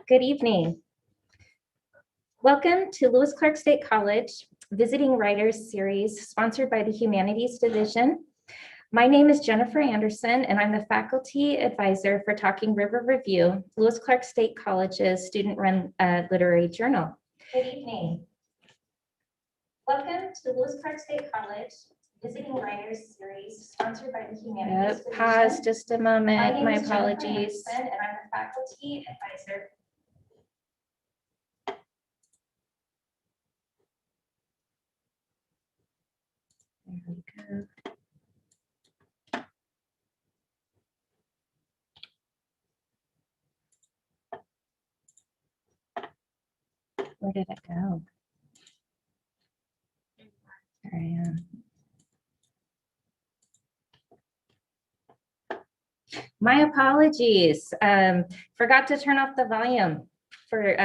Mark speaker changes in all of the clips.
Speaker 1: Good evening. Welcome to Lewis Clark State College Visiting Writers Series sponsored by the Humanities Division. My name is Jennifer Anderson and I'm the faculty advisor for Talking River Review, Lewis Clark State College's student-run literary journal. Good evening. Welcome to Lewis Clark State College Visiting Writers Series sponsored by the Humanities Division. Pause just a moment, my apologies. And I'm the faculty advisor. There we go. Where did it go? There I am. My apologies. Forgot to turn off the volume for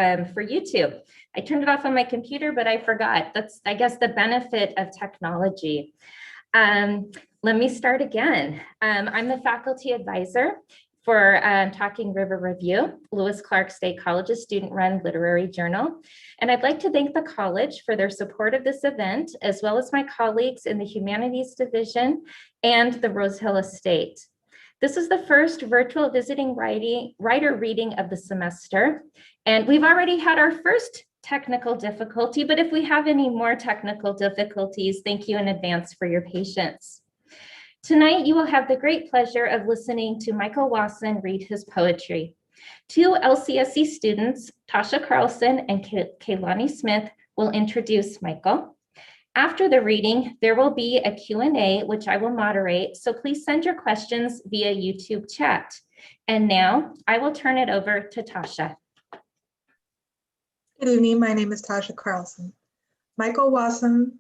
Speaker 1: YouTube. I turned it off on my computer, but I forgot. That's, I guess, the benefit of technology. Let me start again. I'm the faculty advisor for Talking River Review, Lewis Clark State College's student-run literary journal. And I'd like to thank the college for their support of this event, as well as my colleagues in the Humanities Division and the Rose Hill Estate. This is the first virtual visiting writer reading of the semester. And we've already had our first technical difficulty, but if we have any more technical difficulties, thank you in advance for your patience. Tonight, you will have the great pleasure of listening to Michael Wasson read his poetry. Two LCSC students, Tasha Carlson and Kaylani Smith, will introduce Michael. After the reading, there will be a Q&A, which I will moderate, so please send your questions via YouTube chat. And now, I will turn it over to Tasha.
Speaker 2: Good evening, my name is Tasha Carlson. Michael Wasson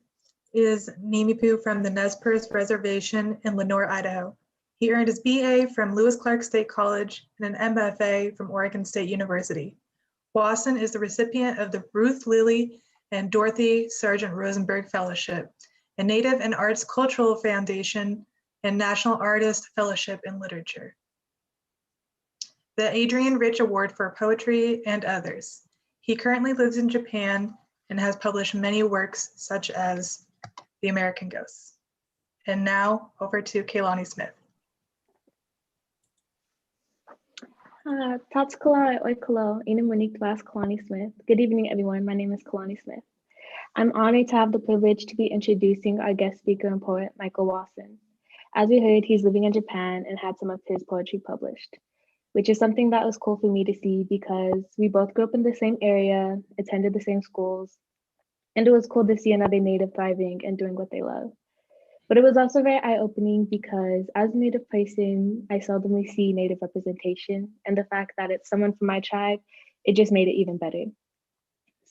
Speaker 2: is Nimipu from the Nez Perce Reservation in Lenoir, Idaho. He earned his BA from Lewis Clark State College and an MFA from Oregon State University. Wasson is the recipient of the Ruth Lilly and Dorothy Sargent Rosenberg Fellowship, a Native and Arts Cultural Foundation and National Artist Fellowship in Literature, the Adrian Rich Award for Poetry, and others. He currently lives in Japan and has published many works such as The American Ghosts. And now over to Kaylani Smith.
Speaker 3: Tatskala Oikolo, Inamunik Vas Kalani Smith. Good evening, everyone. My name is Kalani Smith. I'm honored to have the privilege to be introducing our guest speaker and poet, Michael Wasson. As we heard, he's living in Japan and had some of his poetry published, which is something that was cool for me to see because we both grew up in the same area, attended the same schools, and it was cool to see another Native thriving and doing what they love. But it was also very eye-opening because as a Native person, I seldomly see Native representation, and the fact that it's someone from my tribe, it just made it even better.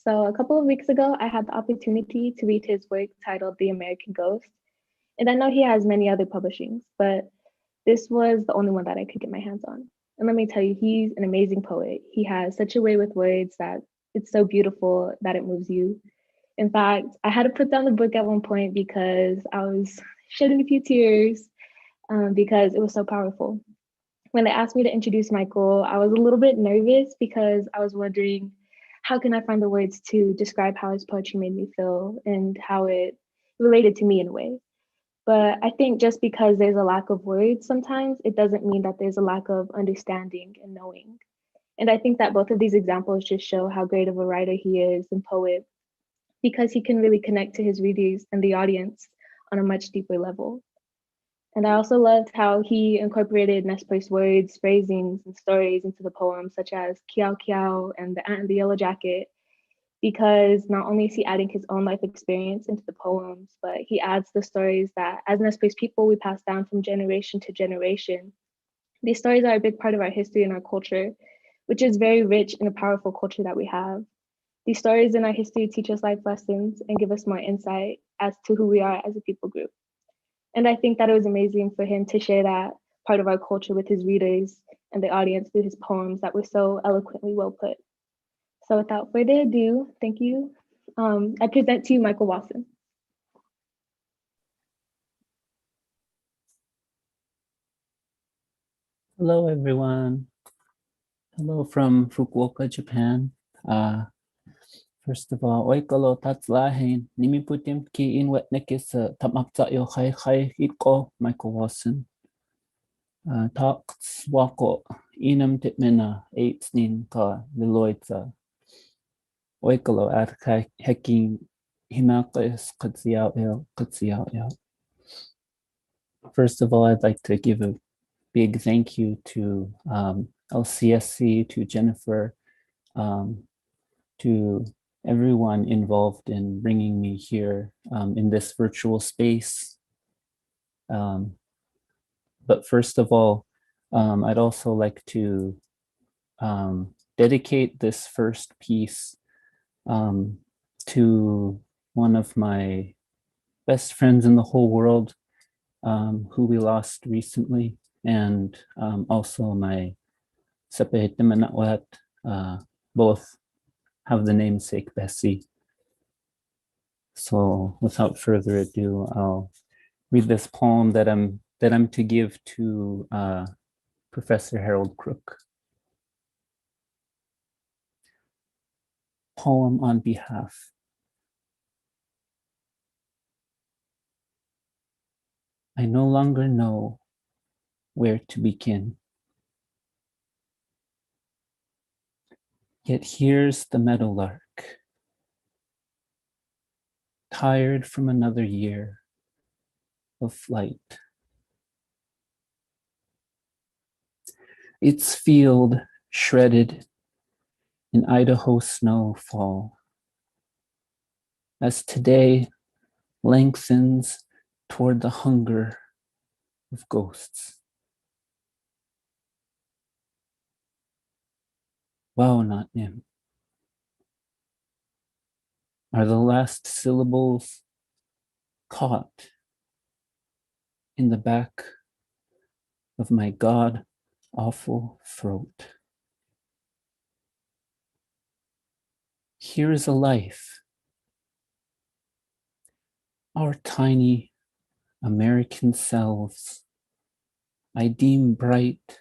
Speaker 3: So a couple of weeks ago, I had the opportunity to read his work titled The American Ghost. And I know he has many other publishings, but this was the only one that I could get my hands on. And let me tell you, he's an amazing poet. He has such a way with words that it's so beautiful that it moves you. In fact, I had to put down the book at one point because I was shedding a few tears because it was so powerful. When they asked me to introduce Michael, I was a little bit nervous because I was wondering, how can I find the words to describe how his poetry made me feel and how it related to me in a way? But I think just because there's a lack of words sometimes, it doesn't mean that there's a lack of understanding and knowing. And I think that both of these examples just show how great of a writer he is and poet, because he can really connect to his readers and the audience on a much deeper level. And I also loved how he incorporated Nez Perce words, phrasings, and stories into the poems, such as Kiao Kiao and The Ant in the Yellow Jacket, because not only is he adding his own life experience into the poems, but he adds the stories that as Nez Perce people, we pass down from generation to generation. These stories are a big part of our history and our culture, which is very rich and a powerful culture that we have. These stories in our history teach us life lessons and give us more insight as to who we are as a people group. And I think that it was amazing for him to share that part of our culture with his readers and the audience through his poems that were so eloquently well put. So without further ado, thank you. I present to you Michael Wasson.
Speaker 4: Hello, everyone. Hello from Fukuoka, Japan. First of all, oikalo tatslahin, nimiputim ki in wet nekis tamapta yo hai hai itko, Michael Wasson. Talks wako inam titmina 8 ka liloitza. Oikalo at heking himakis kutsiao. First of all, I'd like to give a big thank you to LCSC, to Jennifer, to everyone involved in bringing me here in this virtual space. But first of all, I'd also like to dedicate this first piece to one of my best friends in the whole world, who we lost recently, and also my Sepehetemanawat, both have the namesake Bessie. So without further ado, I'll read this poem that I'm to give to Professor Harold Crook. Poem on behalf. I no longer know where to begin. Yet here's the meadowlark, tired from another year of flight. Its field shredded in Idaho snowfall, as today lengthens toward the hunger of ghosts. Wow, not him. Are the last syllables caught in the back of my god-awful throat? Here is a life, our tiny American selves, I deem bright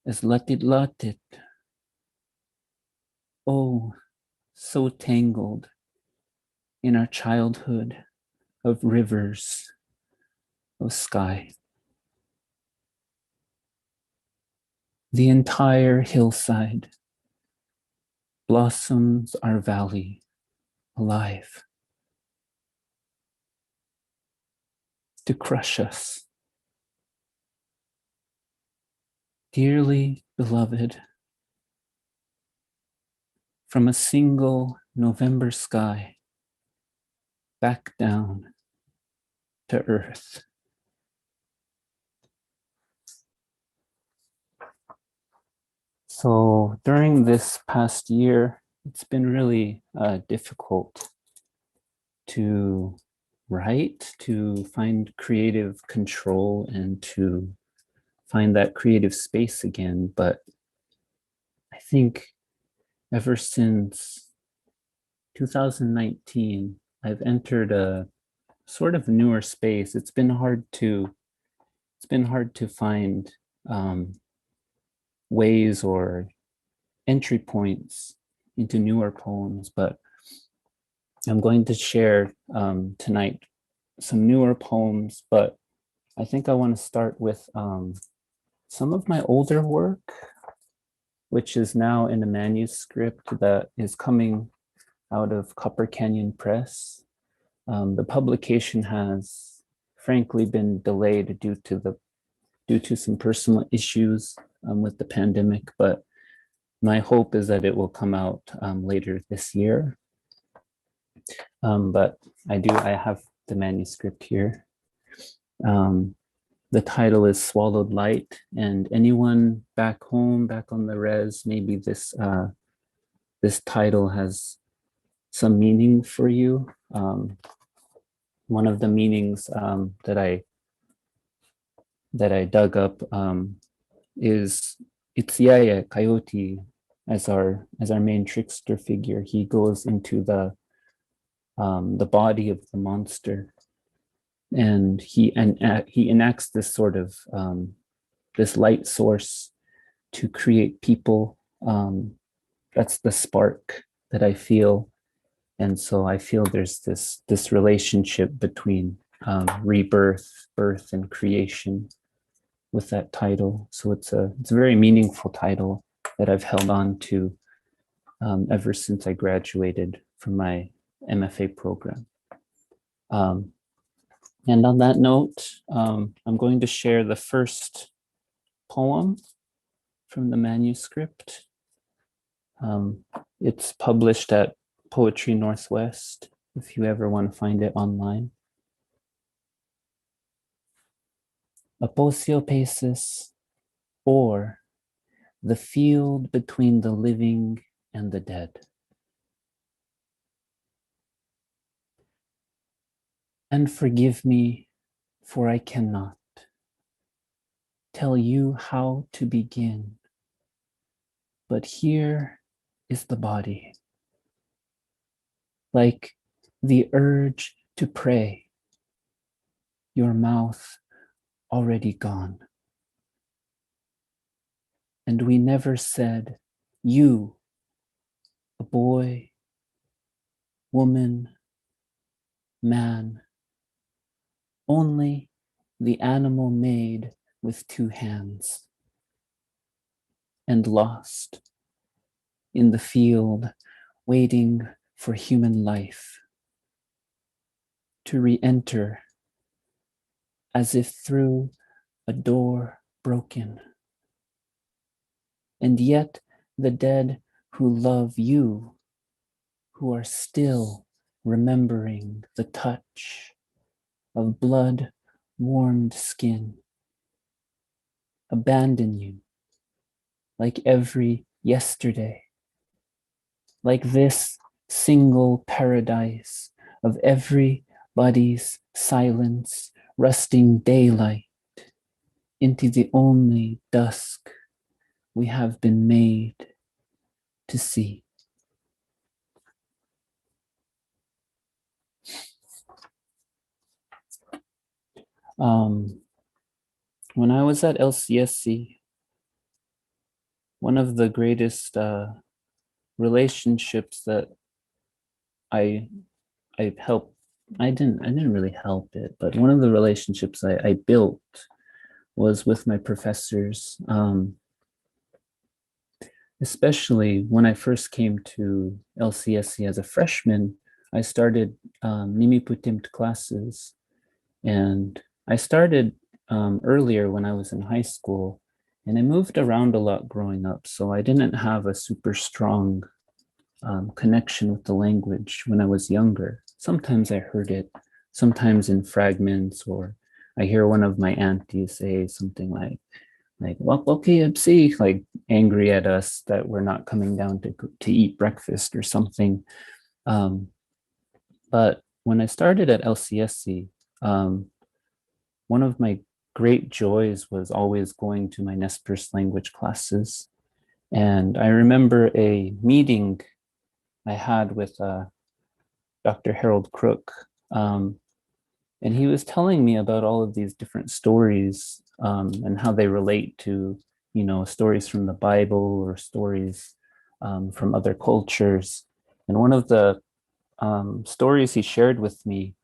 Speaker 4: as latit. Oh, so tangled in our childhood of rivers of sky. The entire hillside blossoms our valley alive to crush us. Dearly beloved, from a single November sky back down to earth. So during this past year, it's been really difficult to write, to find creative control, and to find that creative space again. But I think ever since 2019, I've entered a sort of newer space. It's been hard to find ways or entry points into newer poems, but I'm going to share tonight some newer poems, but I think I want to start with some of my older work, which is now in a manuscript that is coming out of Copper Canyon Press. The publication has frankly been delayed due to some personal issues with the pandemic, but my hope is that it will come out later this year. But I have the manuscript here. The title is Swallowed Light, and anyone back home, back on the res, maybe this title has some meaning for you. One of the meanings that I dug up is it's Yaya Coyote as our main trickster figure. He goes into the body of the monster, and he enacts this sort of this light source to create people That's the spark that I feel. And so I feel there's this relationship between rebirth, birth, and creation with that title. So it's a very meaningful title that I've held on to ever since I graduated from my MFA program. And on that note, I'm going to share the first poem from the manuscript. It's published at Poetry Northwest, if you ever want to find it online. Aposiopesis, or the field between the living and the dead. And forgive me, for I cannot tell you how to begin. But here is the body, like the urge to pray, your mouth already gone. And we never said, you, a boy, woman, man, only the animal made with two hands, and lost in the field, waiting for human life to re-enter as if through a door broken. And yet the dead who love you, who are still remembering the touch of blood-warmed skin, abandon you like every yesterday, like this single paradise of everybody's silence, rusting daylight into the only dusk we have been made to see. When I was at LCSC, one of the greatest relationships that I helped, I didn't really help it, but one of the relationships I built was with my professors, especially when I first came to LCSC as a freshman. I started Nimiputim't classes, and I started earlier when I was in high school, and I moved around a lot growing up, so I didn't have a super strong connection with the language when I was younger. Sometimes I heard it, sometimes in fragments, or I hear one of my aunties say something like, well, okay, like angry at us that we're not coming down to eat breakfast or something. But when I started at LCSC, one of my great joys was always going to my Nez Perce language classes. And I remember a meeting I had with Dr. Harold Crook, and he was telling me about all of these different stories and how they relate to, stories from the Bible or stories from other cultures. And one of the stories he shared with me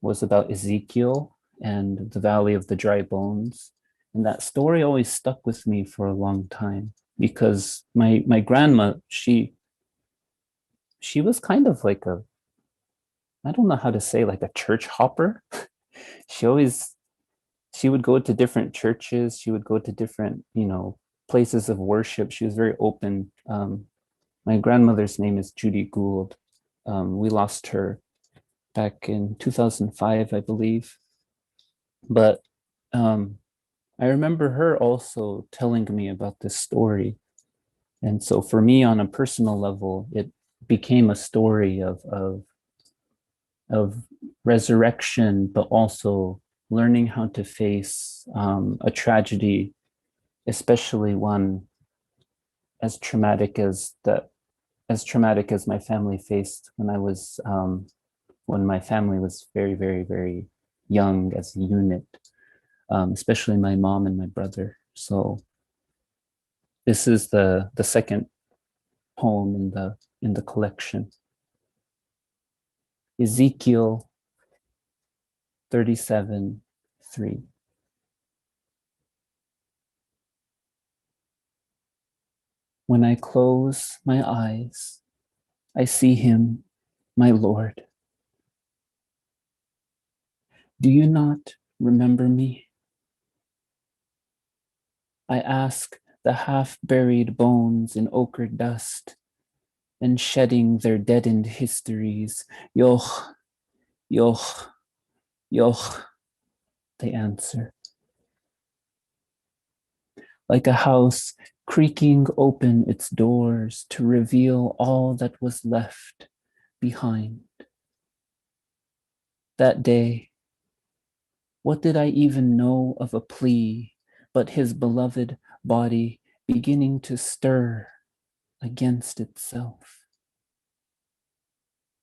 Speaker 4: was about Ezekiel and the Valley of the Dry Bones. And that story always stuck with me for a long time because my grandma, she was kind of like I don't know how to say, like a church hopper. She would go to different churches. She would go to different, places of worship. She was very open. My grandmother's name is Judy Gould. We lost her back in 2005, I believe. But I remember her also telling me about this story. And so for me, on a personal level, it became a story of resurrection, but also learning how to face a tragedy, especially one as traumatic as my family faced when my family was very, very, very young as a unit, especially my mom and my brother. So this is the second poem in the collection. Ezekiel 37:3. When I close my eyes, I see him, my Lord. Do you not remember me? I ask the half-buried bones in ochre dust and shedding their deadened histories. Yoch, yoch, yoch, they answer. Like a house creaking open its doors to reveal all that was left behind. That day, what did I even know of a plea but his beloved body beginning to stir against itself?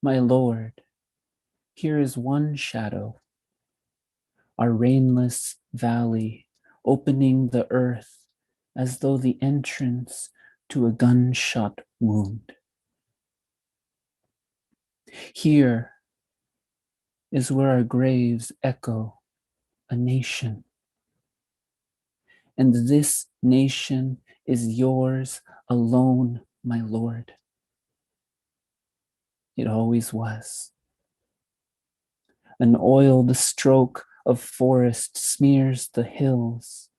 Speaker 4: My Lord, here is one shadow, our rainless valley opening the earth as though the entrance to a gunshot wound. Here is where our graves echo a nation. And this nation is yours alone, my Lord. It always was. An oiled stroke of forest smears the hills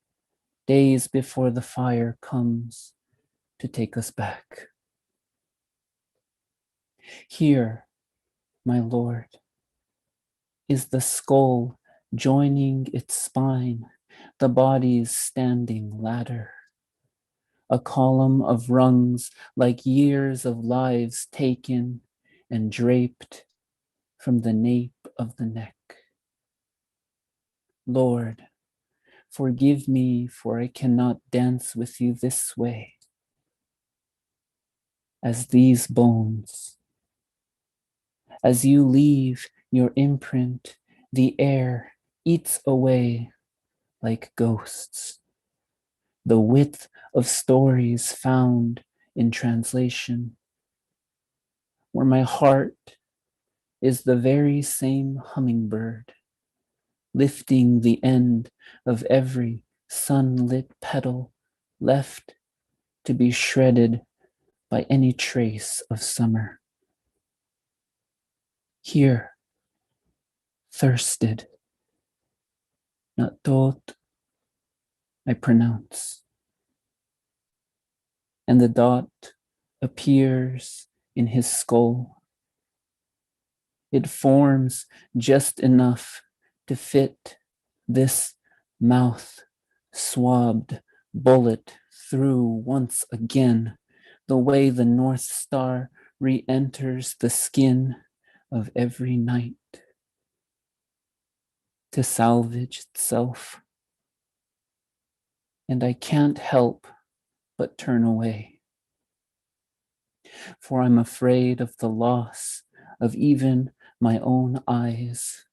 Speaker 4: days before the fire comes to take us back. Here, my Lord, is the skull joining its spine, the body's standing ladder, a column of rungs like years of lives taken and draped from the nape of the neck. Lord, forgive me, for I cannot dance with you this way. As these bones, as you leave your imprint, the air eats away like ghosts. The width of stories found in translation, where my heart is the very same hummingbird, lifting the end of every sunlit petal left to be shredded by any trace of summer. Here, thirsted, not dot, I pronounce. And the dot appears in his skull. It forms just enough to fit this mouth swabbed bullet through once again, the way the North Star re-enters the skin of every night to salvage itself. And I can't help but turn away, for I'm afraid of the loss of even my own eyes,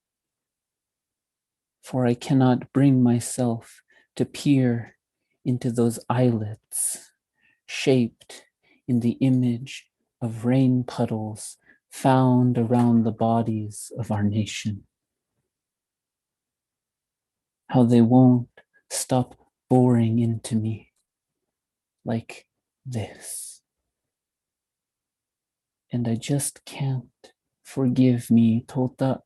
Speaker 4: for I cannot bring myself to peer into those eyelets shaped in the image of rain puddles found around the bodies of our nation. How they won't stop boring into me like this. And I just can't. Forgive me, Tota,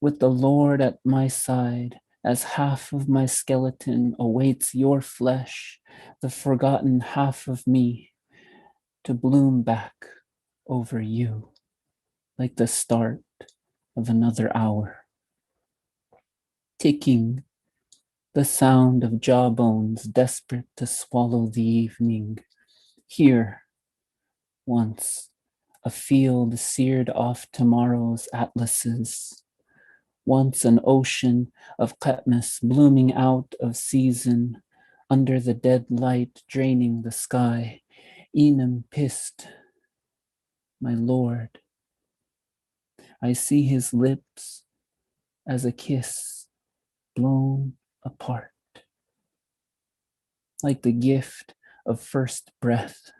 Speaker 4: with the Lord at my side, as half of my skeleton awaits your flesh, the forgotten half of me, to bloom back over you, like the start of another hour. Ticking, the sound of jawbones desperate to swallow the evening. Here, once, a field seared off tomorrow's atlases. Once an ocean of Katniss blooming out of season, under the dead light draining the sky. Enum pissed, my Lord. I see his lips as a kiss blown apart, like the gift of first breath.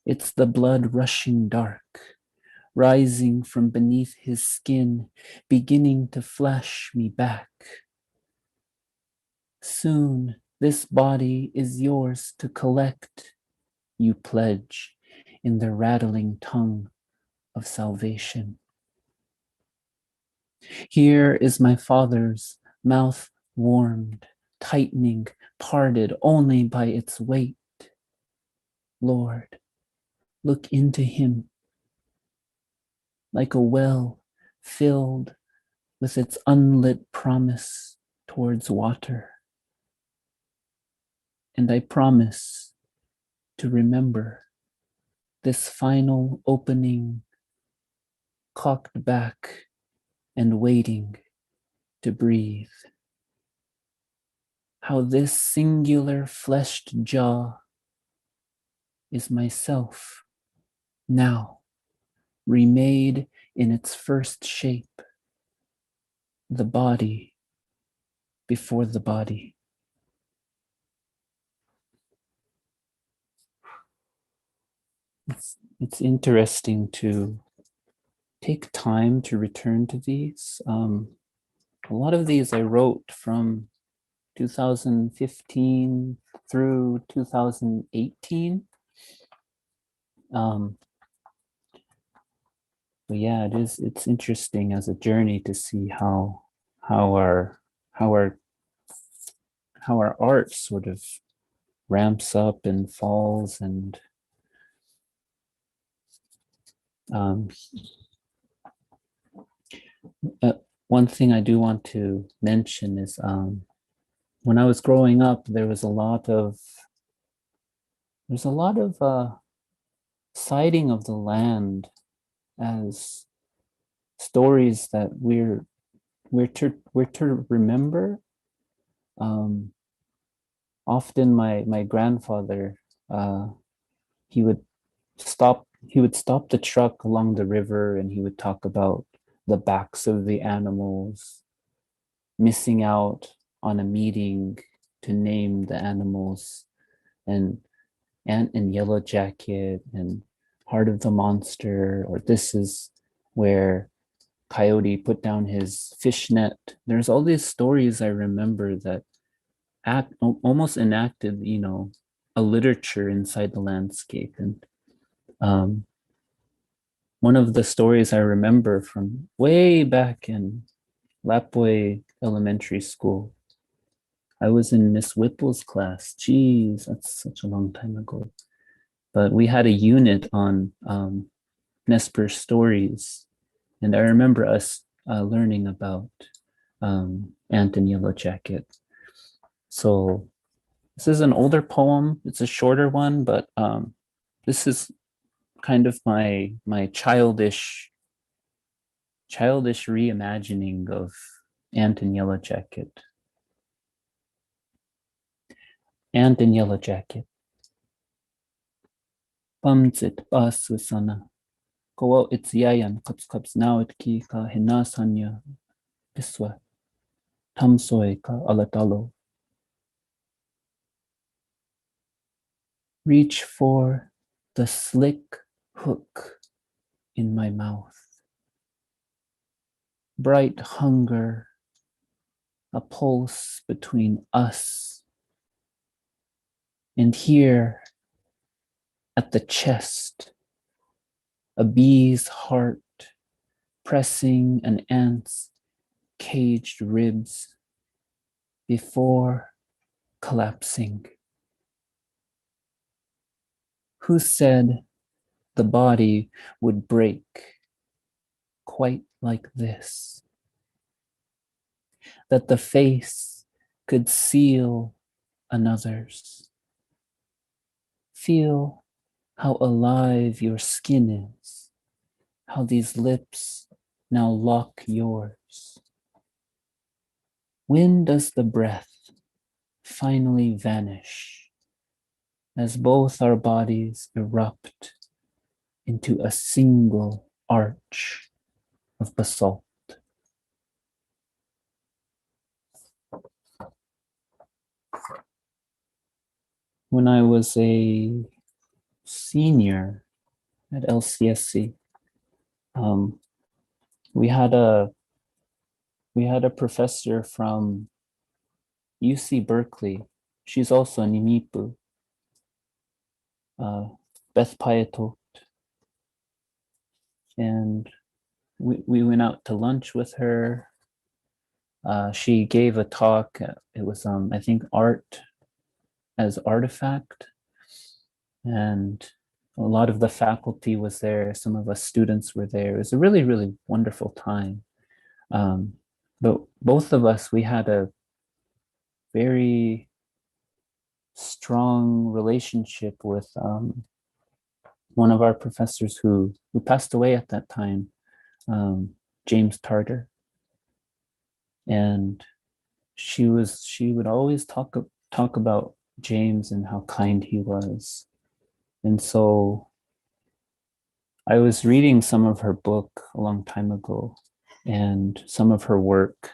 Speaker 4: It's the blood rushing dark, rising from beneath his skin, beginning to flash me back. Soon this body is yours to collect, you pledge in the rattling tongue of salvation. Here is my father's mouth warmed, tightening, parted only by its weight. Lord, look into him like a well filled with its unlit promise towards water. And I promise to remember this final opening, cocked back and waiting to breathe. How this singular fleshed jaw is myself now, remade in its first shape, the body before the body. It's interesting to take time to return to these. A lot of these I wrote from 2015 through 2018. But yeah, it's interesting as a journey to see how our art sort of ramps up and falls. And one thing I do want to mention is when I was growing up, there's a lot of sighting of the land as stories that we're to remember. Often my grandfather, he would stop the truck along the river, and he would talk about the backs of the animals, missing out on a meeting to name the animals, and Ant and Yellow Jacket and Heart of the Monster, or this is where Coyote put down his fish net. There's all these stories I remember that almost enacted, a literature inside the landscape. And one of the stories I remember from way back in Lapway Elementary School, I was in Miss Whipple's class. Geez, that's such a long time ago. But we had a unit on Nesper stories. And I remember us learning about Ant and Yellow Jacket. So this is an older poem. It's a shorter one, but this is kind of my childish reimagining of Ant and Yellow Jacket. Ant and Yellow Jacket. Pamtsit pasusana. Kowo itziayan kaps now it ki ka hinasanya piswa. Tamsoy ka alatalo. Reach for the slick hook in my mouth. Bright hunger, a pulse between us. And here at the chest, a bee's heart pressing an ant's caged ribs before collapsing. Who said the body would break quite like this? That the face could seal another's. Feel how alive your skin is, how these lips now lock yours. When does the breath finally vanish as both our bodies erupt into a single arch of basalt? When I was a senior at LCSC, we had a professor from UC Berkeley. She's also a Nimipu, Beth Payatot. And we went out to lunch with her. She gave a talk. It was, I think, art as artifact. And a lot of the faculty was there. Some of us students were there. It was a really, really wonderful time. But both of us, we had a very strong relationship with one of our professors who passed away at that time, James Tarter. And she would always talk about James and how kind he was. And so I was reading some of her book a long time ago and some of her work.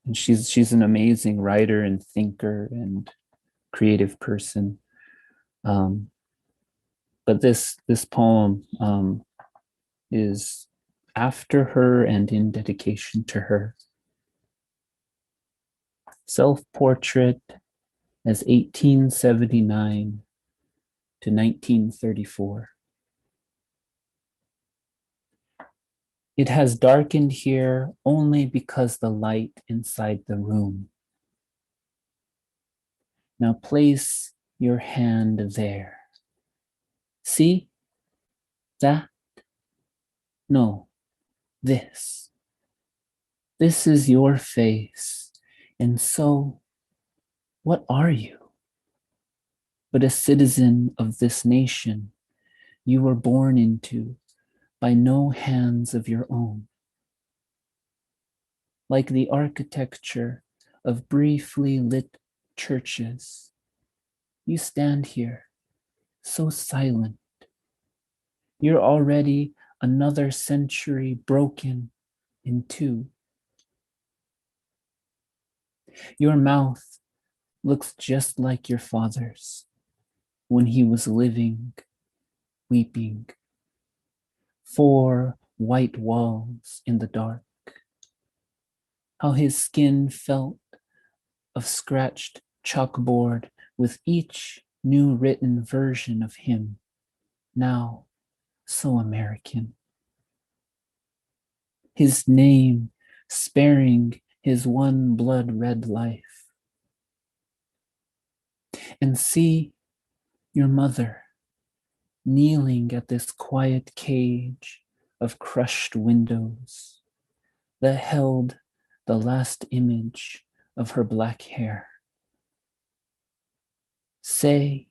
Speaker 4: And she's an amazing writer and thinker and creative person. But this poem is after her and in dedication to her. Self-portrait as 1879 to 1934. It has darkened here only because the light inside the room. Now place your hand there. See? That? No, this. This is your face. And so, what are you? But a citizen of this nation you were born into by no hands of your own. Like the architecture of briefly lit churches, you stand here so silent. You're already another century broken in two. Your mouth looks just like your father's when he was living, weeping. 4 white walls in the dark. How his skin felt of scratched chalkboard with each new written version of him, now so American. His name sparing his one blood-red life. And see your mother kneeling at this quiet cage of crushed windows that held the last image of her black hair. Say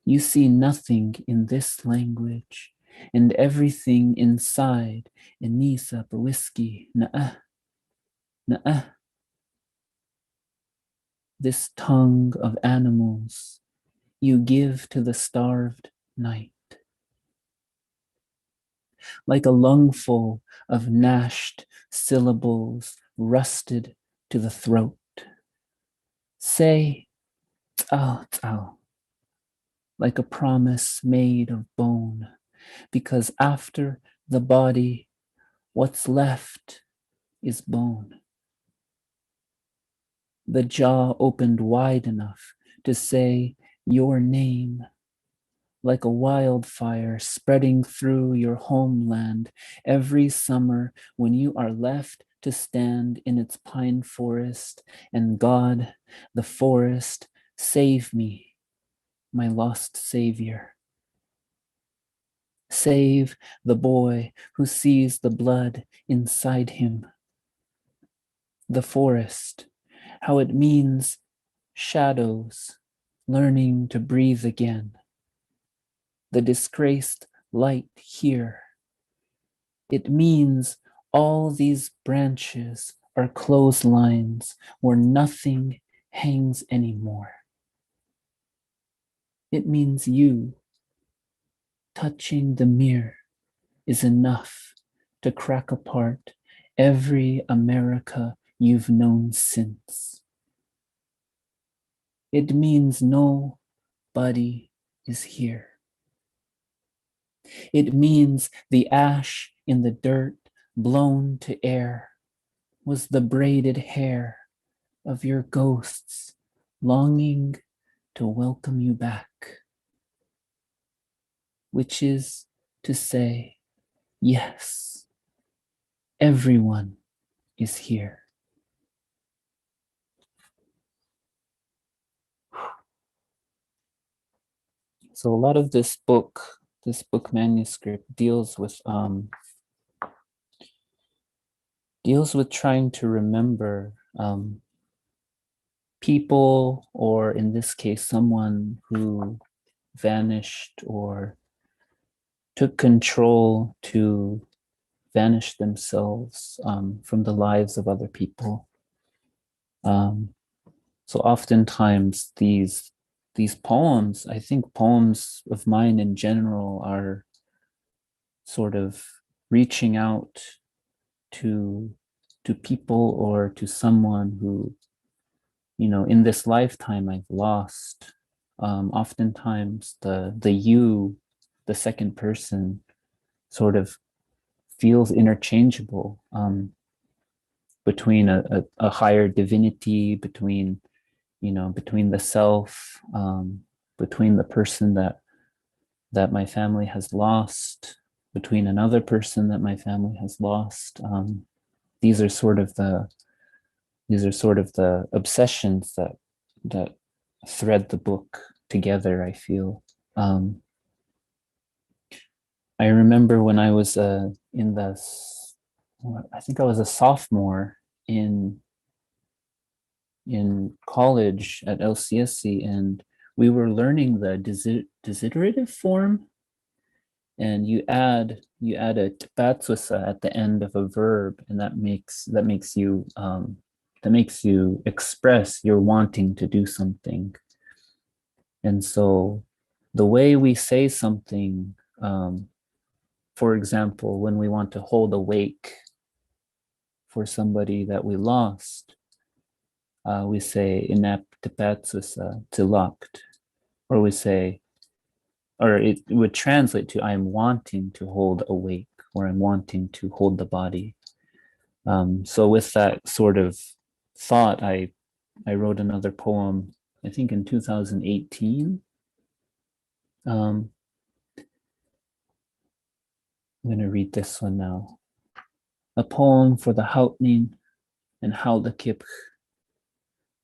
Speaker 4: you see nothing in this language and everything inside Enisa whiskey. Nuh-uh, nuh-uh. This tongue of animals you give to the starved night. Like a lungful of gnashed syllables rusted to the throat. Say, t'al, t'al, like a promise made of bone, because after the body, what's left is bone. The jaw opened wide enough to say your name, like a wildfire spreading through your homeland every summer when you are left to stand in its pine forest, and God, the forest, save me, my lost savior. Save the boy who sees the blood inside him. The forest, how it means shadows learning to breathe again. The disgraced light here. It means all these branches are clotheslines where nothing hangs anymore. It means you touching the mirror is enough to crack apart every America you've known since. It means nobody is here. It means the ash in the dirt blown to air was the braided hair of your ghosts longing to welcome you back, which is to say, yes, everyone is here. So a lot of this book manuscript deals with trying to remember people, or in this case, someone who vanished or took control to vanish themselves from the lives of other people. So oftentimes these poems, I think poems of mine in general, are sort of reaching out to people or to someone who, you know, in this lifetime I've lost. Oftentimes the you, the second person, sort of feels interchangeable between a higher divinity, between, you know, between the self, between the person that my family has lost, between another person that my family has lost. These are sort of the obsessions that thread the book together, I feel. I remember when I was I think I was a sophomore in college at LCSC, and we were learning the desiderative form, and you add a tpatsusa at the end of a verb, and that makes you express you're wanting to do something. And so the way we say something, for example, when we want to hold a wake for somebody that we lost, we say inap tepatsusa tilakt, or we say, or it would translate to I am wanting to hold a wake, or I'm wanting to hold the body. So with that sort of thought, I wrote another poem, I think in 2018. I'm going to read this one now. A poem for the Houtning and Haudakip,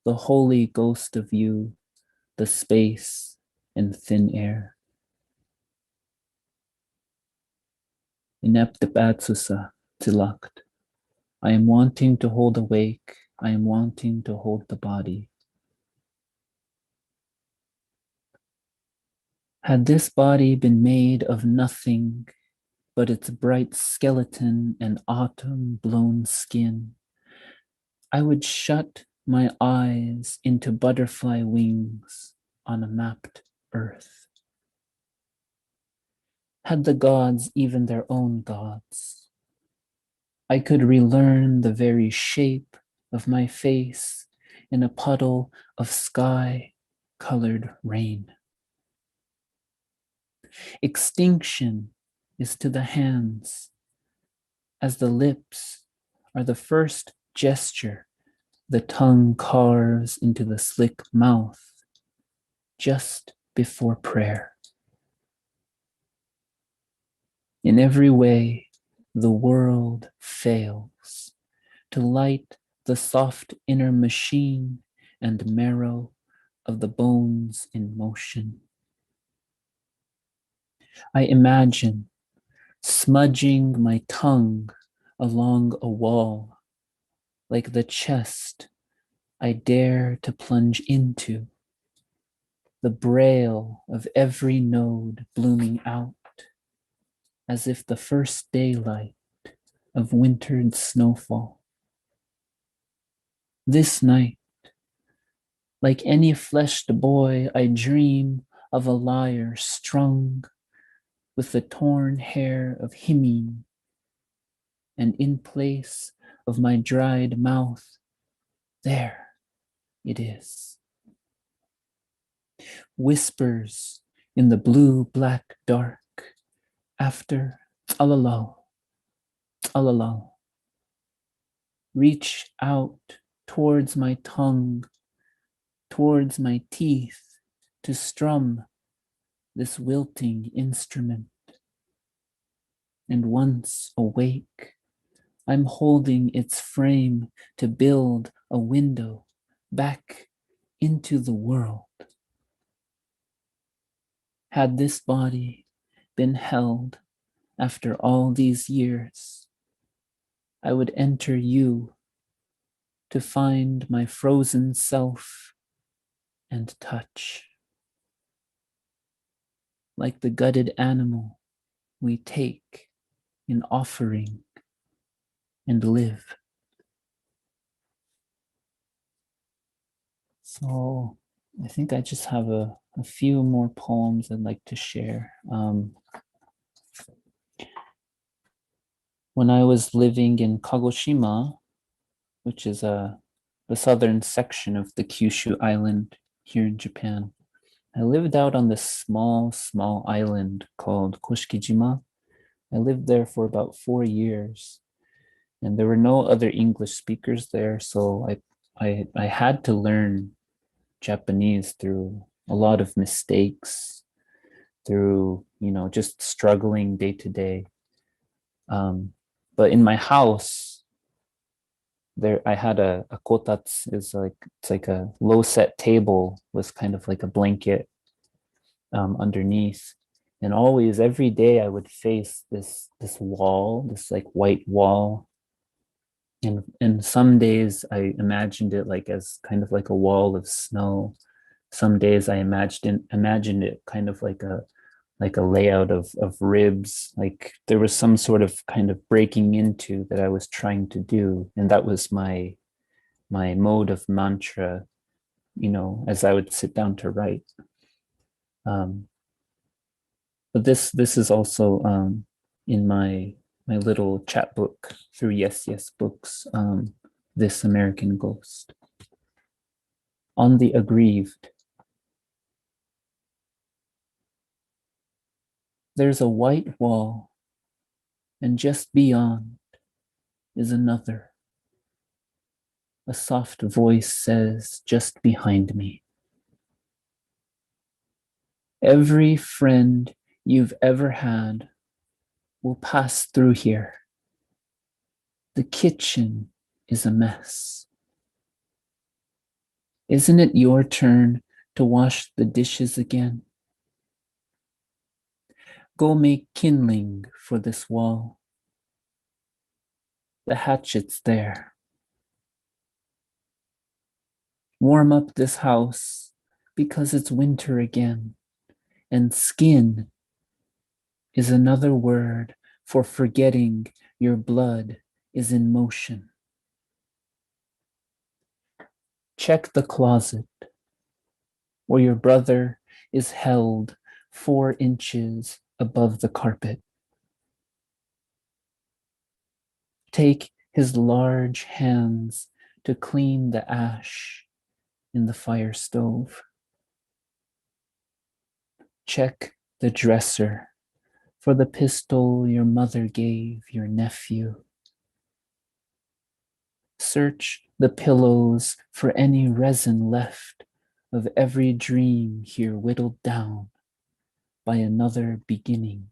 Speaker 4: the holy ghost of you, the space and thin air. Ineptipatsusa tilakt. I am wanting to hold awake. I am wanting to hold the body. Had this body been made of nothing but its bright skeleton and autumn-blown skin, I would shut my eyes into butterfly wings on a mapped earth. Had the gods even their own gods, I could relearn the very shape of my face in a puddle of sky-colored rain. Extinction is to the hands, as the lips are the first gesture the tongue carves into the slick mouth just before prayer. In every way, the world fails to light the soft inner machine and marrow of the bones in motion. I imagine smudging my tongue along a wall, like the chest I dare to plunge into, the braille of every node blooming out, as if the first daylight of wintered snowfall. This night, like any fleshed boy, I dream of a lyre strung with the torn hair of Himine, and in place of my dried mouth, there it is. Whispers in the blue-black dark, After alalal, alalal. Reach out towards my tongue, towards my teeth, to strum this wilting instrument. And once awake, I'm holding its frame to build a window back into the world. Had this body been held after all these years, I would enter you to find my frozen self and touch. Like the gutted animal we take in offering and live. So I think I just have a few more poems I'd like to share. When I was living in Kagoshima, which is the southern section of the Kyushu island here in Japan, I lived out on this small island called Koshikijima. I lived there for about 4 years, and there were no other English speakers there, so I had to learn Japanese through a lot of mistakes, through just struggling day to day. But in my house, there I had a kotatsu. It's like a low set table with kind of like a blanket underneath. And always, every day, I would face this wall, this like white wall. And some days I imagined it like as kind of like a wall of snow. Some days I imagined it kind of like a layout of ribs, like there was some sort of kind of breaking into that I was trying to do. And that was my mode of mantra, as I would sit down to write. But this is also in my little chapbook through Yes Yes Books, This American Ghost. On the Aggrieved. There's a white wall, and just beyond is another. A soft voice says just behind me. Every friend you've ever had will pass through here. The kitchen is a mess. Isn't it your turn to wash the dishes again? Go make kindling for this wall. The hatchet's there. Warm up this house because it's winter again, and skin is another word for forgetting your blood is in motion. Check the closet where your brother is held 4 inches above the carpet. Take his large hands to clean the ash in the fire stove. Check the dresser for the pistol your mother gave your nephew. Search the pillows for any resin left of every dream here whittled down by another beginning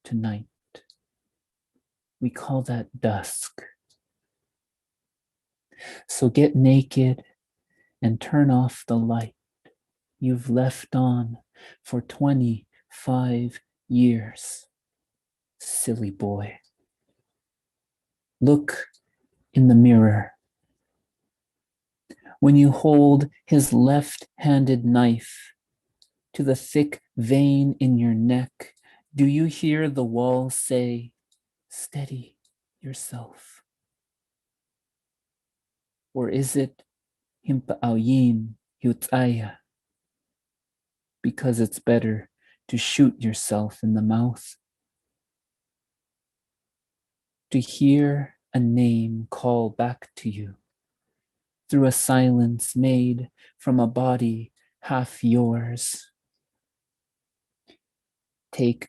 Speaker 4: tonight. We call that dusk. So get naked and turn off the light you've left on for 25 years. Silly boy. Look in the mirror. When you hold his left-handed knife to the thick vein in your neck, do you hear the wall say, steady yourself? Or is it himpa'ayin yutaya? Because it's better to shoot yourself in the mouth. To hear a name call back to you through a silence made from a body half yours. Take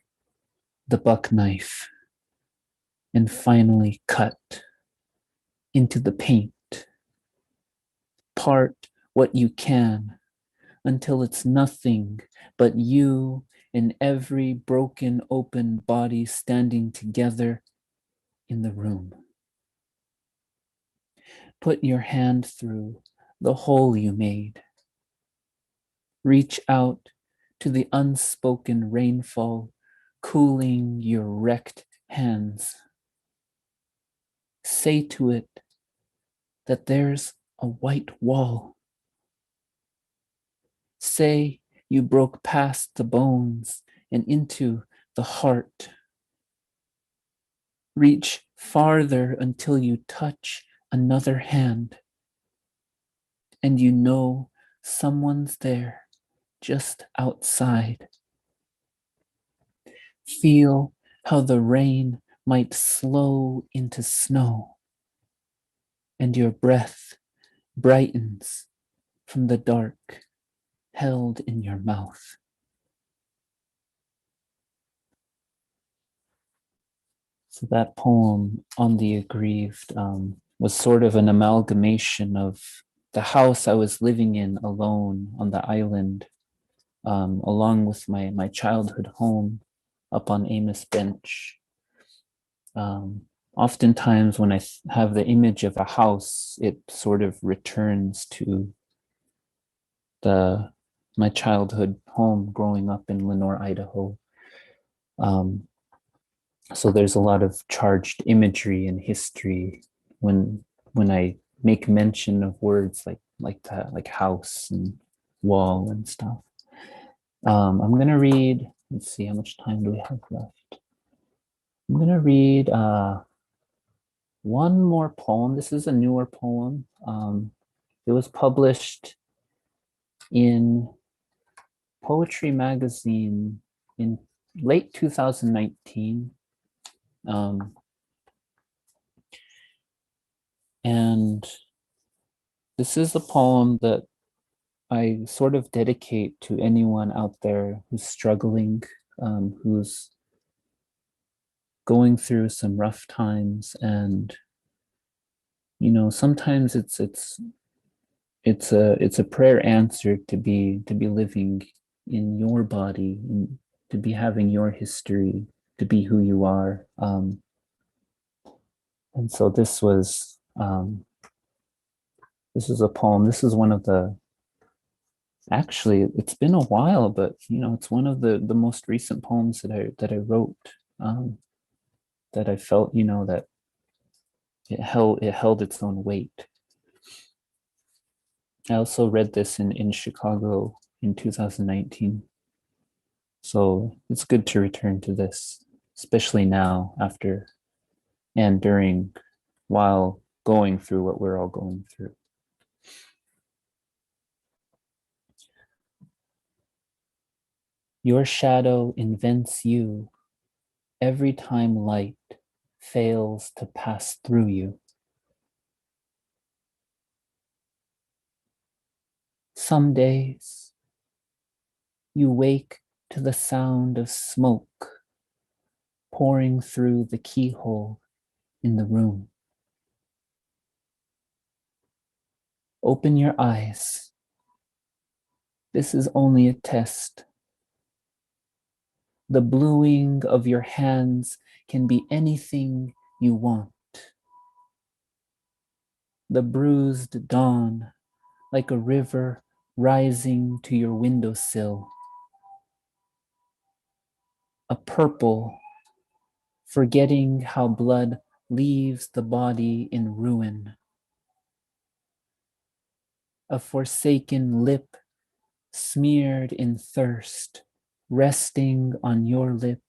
Speaker 4: the buck knife, and finally cut into the paint. Part what you can until it's nothing but you and every broken open body standing together in the room. Put your hand through the hole you made. Reach out to the unspoken rainfall, cooling your wrecked hands. Say to it that there's a white wall. Say you broke past the bones and into the heart. Reach farther until you touch another hand, and you know someone's there just outside. Feel how the rain might slow into snow, and your breath brightens from the dark held in your mouth. So that poem, On the Aggrieved, was sort of an amalgamation of the house I was living in alone on the island, along with my childhood home up on Amos Bench. Oftentimes when I have the image of a house, it sort of returns to my childhood home growing up in Lenore, Idaho. So there's a lot of charged imagery and history when I make mention of words like that, like house and wall and stuff. I'm gonna read, let's see, how much time do we have left? I'm gonna read one more poem. This is a newer poem. It was published in Poetry Magazine in late 2019. And this is a poem that I sort of dedicate to anyone out there who's struggling, who's going through some rough times. And, you know, sometimes it's a prayer answered to be living in your body, and to be having your history, to be who you are. And so this is a poem. This is one of the, actually, it's been a while, but you know, it's one of the most recent poems that I wrote, that I felt, you know, that it held its own weight. I also read this in Chicago in 2019. So it's good to return to this, especially now, after and during, while going through what we're all going through. Your shadow invents you every time light fails to pass through you. Some days you wake to the sound of smoke pouring through the keyhole in the room. Open your eyes. This is only a test. The bluing of your hands can be anything you want. The bruised dawn, like a river rising to your windowsill. A purple, forgetting how blood leaves the body in ruin. A forsaken lip smeared in thirst, resting on your lip,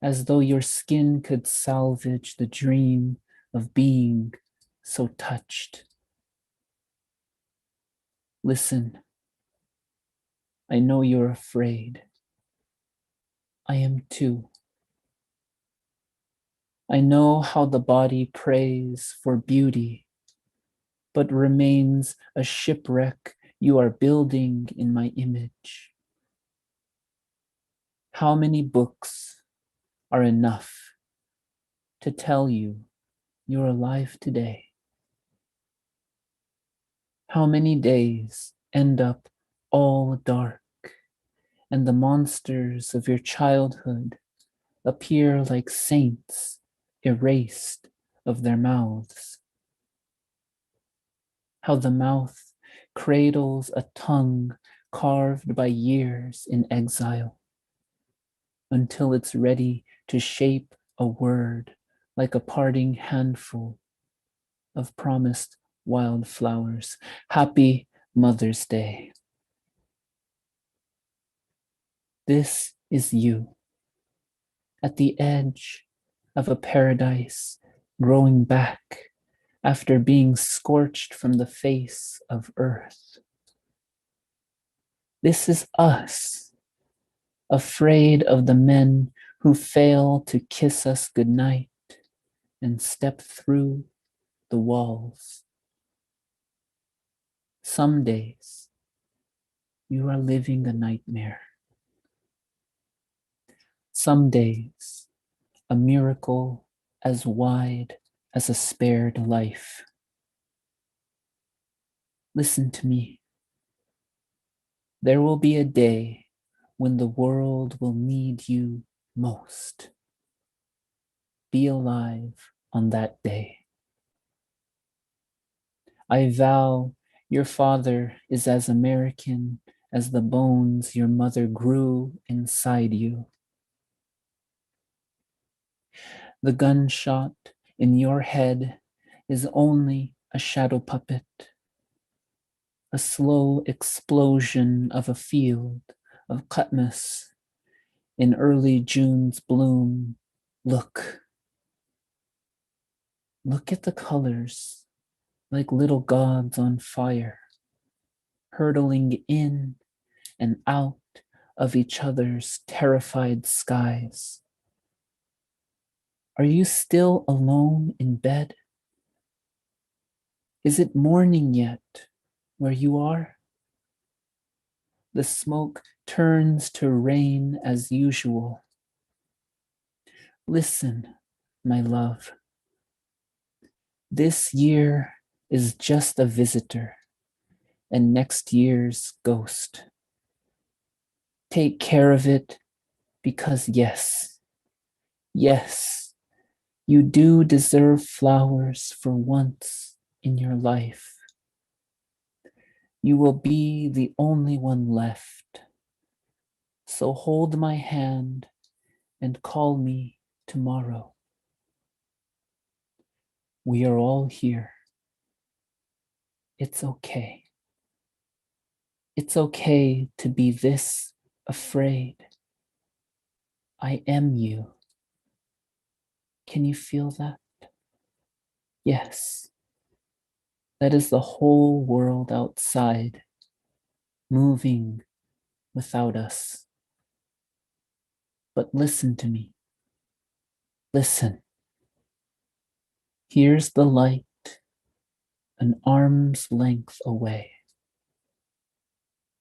Speaker 4: as though your skin could salvage the dream of being so touched. Listen, I know you're afraid. I am too. I know how the body prays for beauty, but remains a shipwreck you are building in my image. How many books are enough to tell you you're alive today. How many days end up all dark, and the monsters of your childhood appear like saints erased of their mouths. How the mouth cradles a tongue carved by years in exile until it's ready to shape a word like a parting handful of promised wildflowers. Happy Mother's Day. This is you at the edge of a paradise growing back after being scorched from the face of earth. This is us, afraid of the men who fail to kiss us goodnight and step through the walls. Some days you are living a nightmare. Some days a miracle as wide as a spared life. Listen to me. There will be a day when the world will need you most. Be alive on that day. I vow your father is as American as the bones your mother grew inside you. The gunshot in your head is only a shadow puppet, a slow explosion of a field of cutlass in early June's bloom. Look at the colors like little gods on fire, hurtling in and out of each other's terrified skies. Are you still alone in bed? Is it morning yet where you are? The smoke turns to rain as usual. Listen, my love. This year is just a visitor and next year's ghost. Take care of it because yes, you do deserve flowers for once in your life. You will be the only one left. So hold my hand and call me tomorrow. We are all here. It's okay. It's okay to be this afraid. I am you. Can you feel that? Yes. That is the whole world outside, moving without us. But listen to me. Listen. Here's the light, an arm's length away.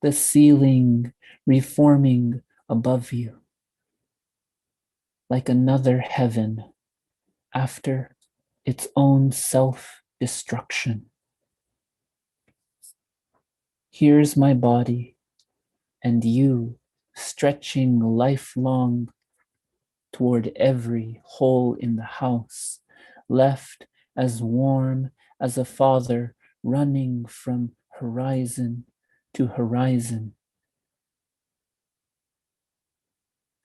Speaker 4: The ceiling reforming above you, like another heaven after its own self-destruction. Here's my body and you stretching lifelong toward every hole in the house, left as warm as a father running from horizon to horizon.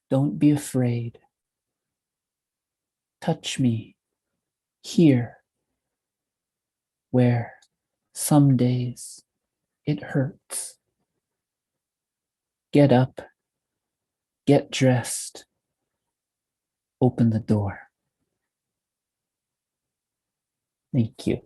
Speaker 4: Don't be afraid. Touch me here, where some days it hurts. Get up, get dressed, open the door. Thank you.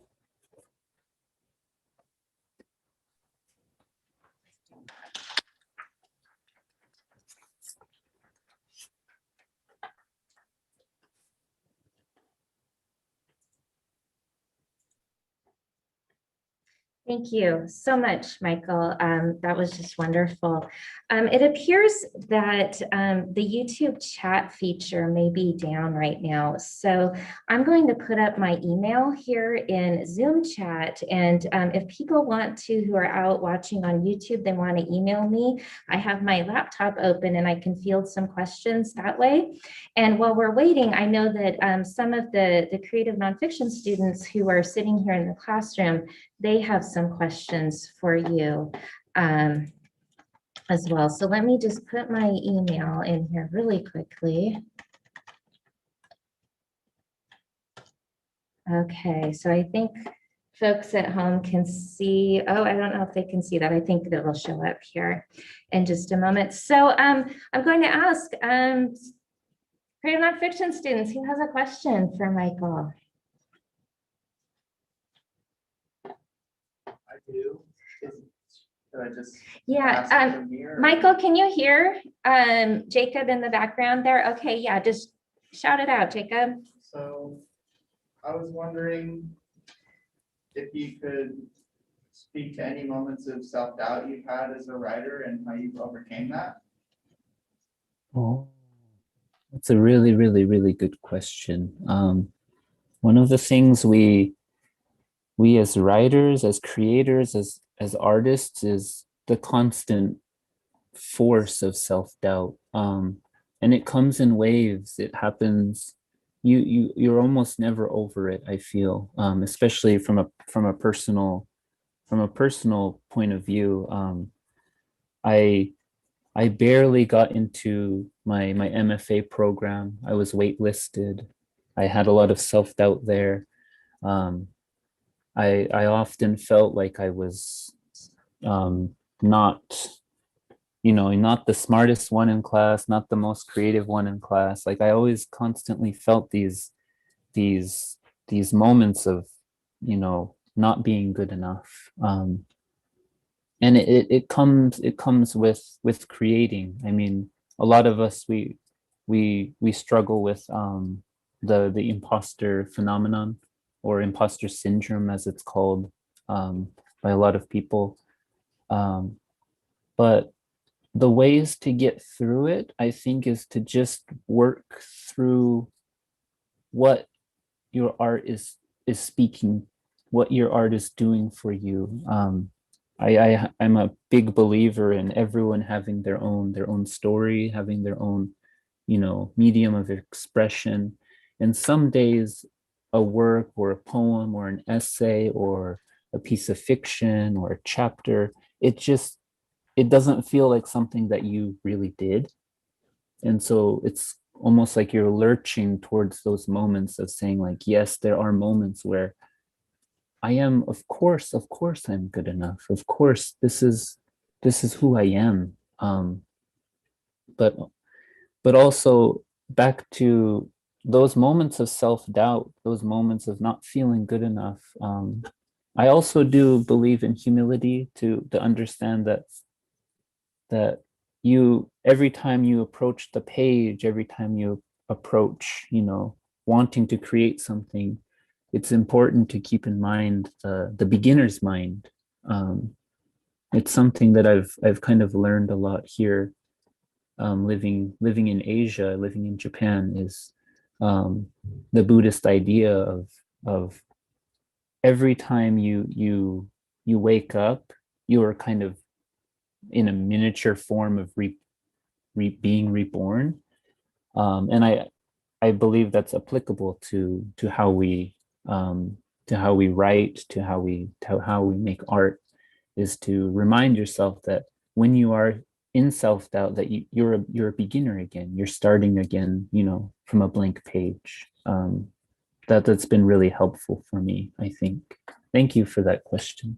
Speaker 1: Thank you so much, Michael. That was just wonderful. It appears that the YouTube chat feature may be down right now. So I'm going to put up my email here in Zoom chat. And if people want to, who are out watching on YouTube, they want to email me, I have my laptop open and I can field some questions that way. And while we're waiting, I know that some of the creative nonfiction students who are sitting here in the classroom, they have some questions for you as well. So let me just put my email in here really quickly. Okay, so I think folks at home can see, oh, I don't know if they can see that. I think that will show up here in just a moment. So I'm going to ask creative nonfiction students, who has a question for Michael?
Speaker 5: I do. Should I just
Speaker 1: Yeah,
Speaker 5: ask from here?
Speaker 1: Michael, can you hear Jacob in the background there? Okay, yeah, just shout it out, Jacob.
Speaker 5: So I was wondering if you could speak to any moments of self-doubt you've had as a writer and how you've overcame that.
Speaker 4: Oh, that's a really, really, really good question. One of the things we as writers, as creators, as artists, is the constant force of self-doubt. And it comes in waves. It happens. You're almost never over it, I feel, especially from a personal point of view. I barely got into my MFA program. I was waitlisted. I had a lot of self-doubt there. I often felt like I was not the smartest one in class, not the most creative one in class. Like I always constantly felt these moments of, not being good enough. And it comes with creating. I mean, a lot of us, we struggle with the imposter phenomenon, or imposter syndrome, as it's called by a lot of people. But the ways to get through it, I think, is to just work through what your art is speaking, what your art is doing for you. I'm a big believer in everyone having their own story, having their own, medium of expression. And some days a work or a poem or an essay or a piece of fiction or a chapter, it doesn't feel like something that you really did. And so it's almost like you're lurching towards those moments of saying, like, yes, there are moments where I am, of course I'm good enough. Of course, this is who I am. But also back to those moments of self-doubt, those moments of not feeling good enough. I also do believe in humility, to understand that every time you approach the page, every time you approach, wanting to create something, it's important to keep in mind the beginner's mind. It's something that I've kind of learned a lot here, living in Asia, living in Japan, is the Buddhist idea of every time you wake up, you are kind of in a miniature form of being reborn. And I believe that's applicable to how we write, to how we make art, is to remind yourself that when you are in self-doubt, that you're a beginner again, you're starting again, from a blank page. That's been really helpful for me, I think. Thank you for that question.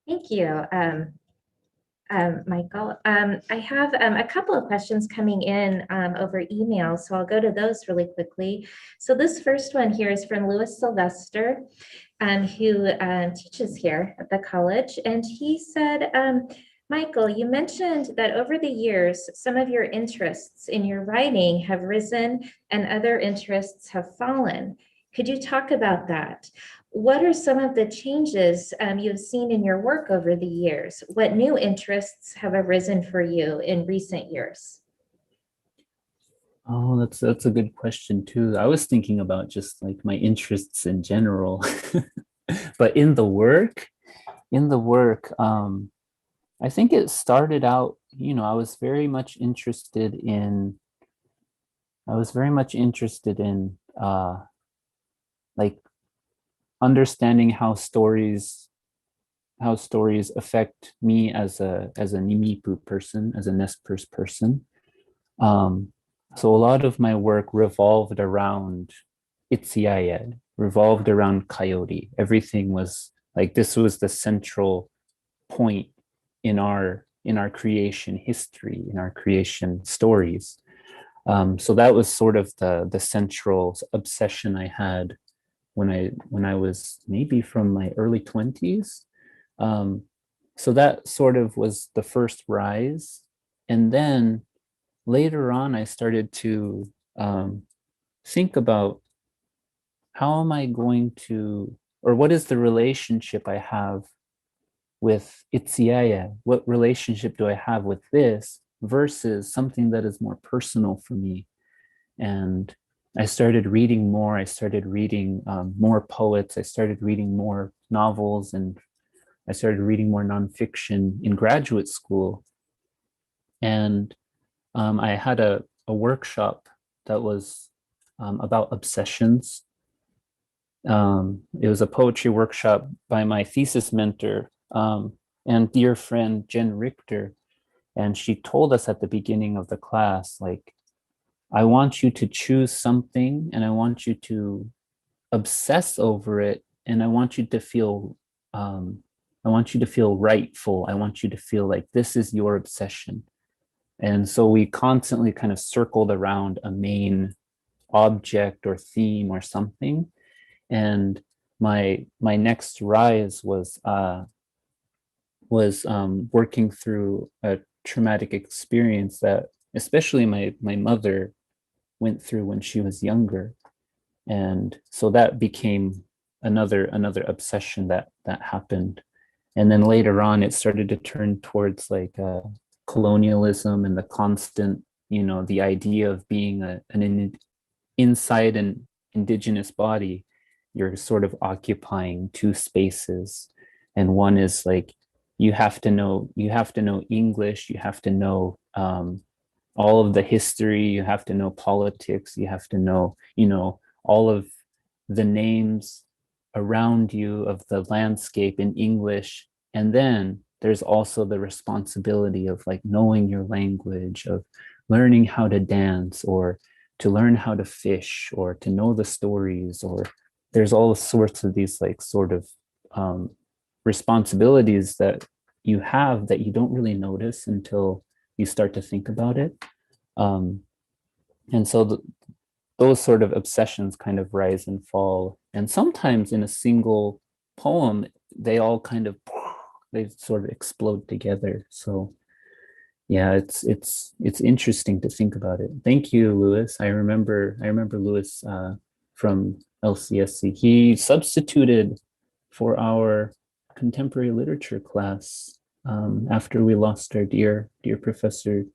Speaker 1: Thank you, Michael. I have a couple of questions coming in over email, so I'll go to those really quickly. So this first one here is from Louis Sylvester, who teaches here at the college. And he said, Michael, you mentioned that over the years, some of your interests in your writing have risen and other interests have fallen. Could you talk about that? What are some of the changes you've seen in your work over the years? What new interests have arisen for you in recent years?
Speaker 4: Oh, that's a good question too. I was thinking about just like my interests in general. But in the work, I think it started out, I was very much interested in like understanding how stories affect me as a Nimipu person, as a Nez Perce person. Um, so a lot of my work revolved around Itziayed, revolved around Coyote. Everything was like this was the central point in our creation history, in our creation stories. So that was sort of the central obsession I had when I was maybe from my early 20s. Um, so that sort of was the first rise. And then later on, I started to think about how am I going to, or what is the relationship I have with Itziaya? What relationship do I have with this versus something that is more personal for me? And I started reading more. I started reading more poets. I started reading more novels, and I started reading more nonfiction in graduate school. And I had a workshop that was about obsessions. It was a poetry workshop by my thesis mentor and dear friend Jen Richter. And she told us at the beginning of the class, like, I want you to choose something and I want you to obsess over it, and I want you to feel rightful. I want you to feel like this is your obsession. And so we constantly kind of circled around a main object or theme or something. And my next rise was working through a traumatic experience that especially my mother went through when she was younger. And so that became another obsession that happened. And then later on it started to turn towards like colonialism and the constant, the idea of being inside an indigenous body. You're sort of occupying two spaces, and one is like you have to know English, you have to know all of the history, you have to know politics, you have to know all of the names around you of the landscape in English. And then there's also the responsibility of like knowing your language, of learning how to dance, or to learn how to fish, or to know the stories, or there's all sorts of these like sort of responsibilities that you have that you don't really notice until you start to think about it. And so those sort of obsessions kind of rise and fall. And sometimes in a single poem, they all kind of, they sort of explode together. So yeah, it's interesting to think about it. Thank you, Lewis. I remember Lewis from LCSC. He substituted for our contemporary literature class after we lost our dear professor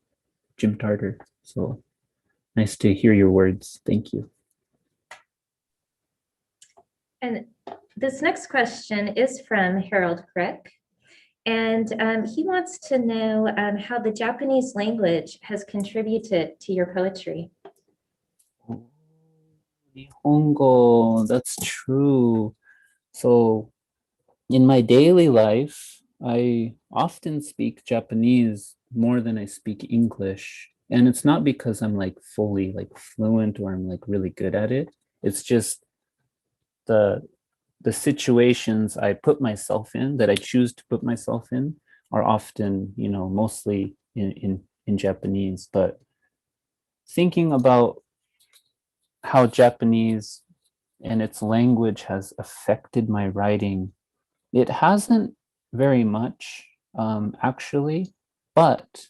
Speaker 4: Jim Tarter. So nice to hear your words. Thank you.
Speaker 1: And this next question is from Harold Crick. And he wants to know how the Japanese language has contributed to your poetry.
Speaker 4: Nihongo, that's true. So in my daily life, I often speak Japanese more than I speak English. And it's not because I'm like fully like fluent or I'm like really good at it. It's just the situations I put myself in, that I choose to put myself in, are often, mostly in Japanese. But thinking about how Japanese and its language has affected my writing, it hasn't very much, actually, but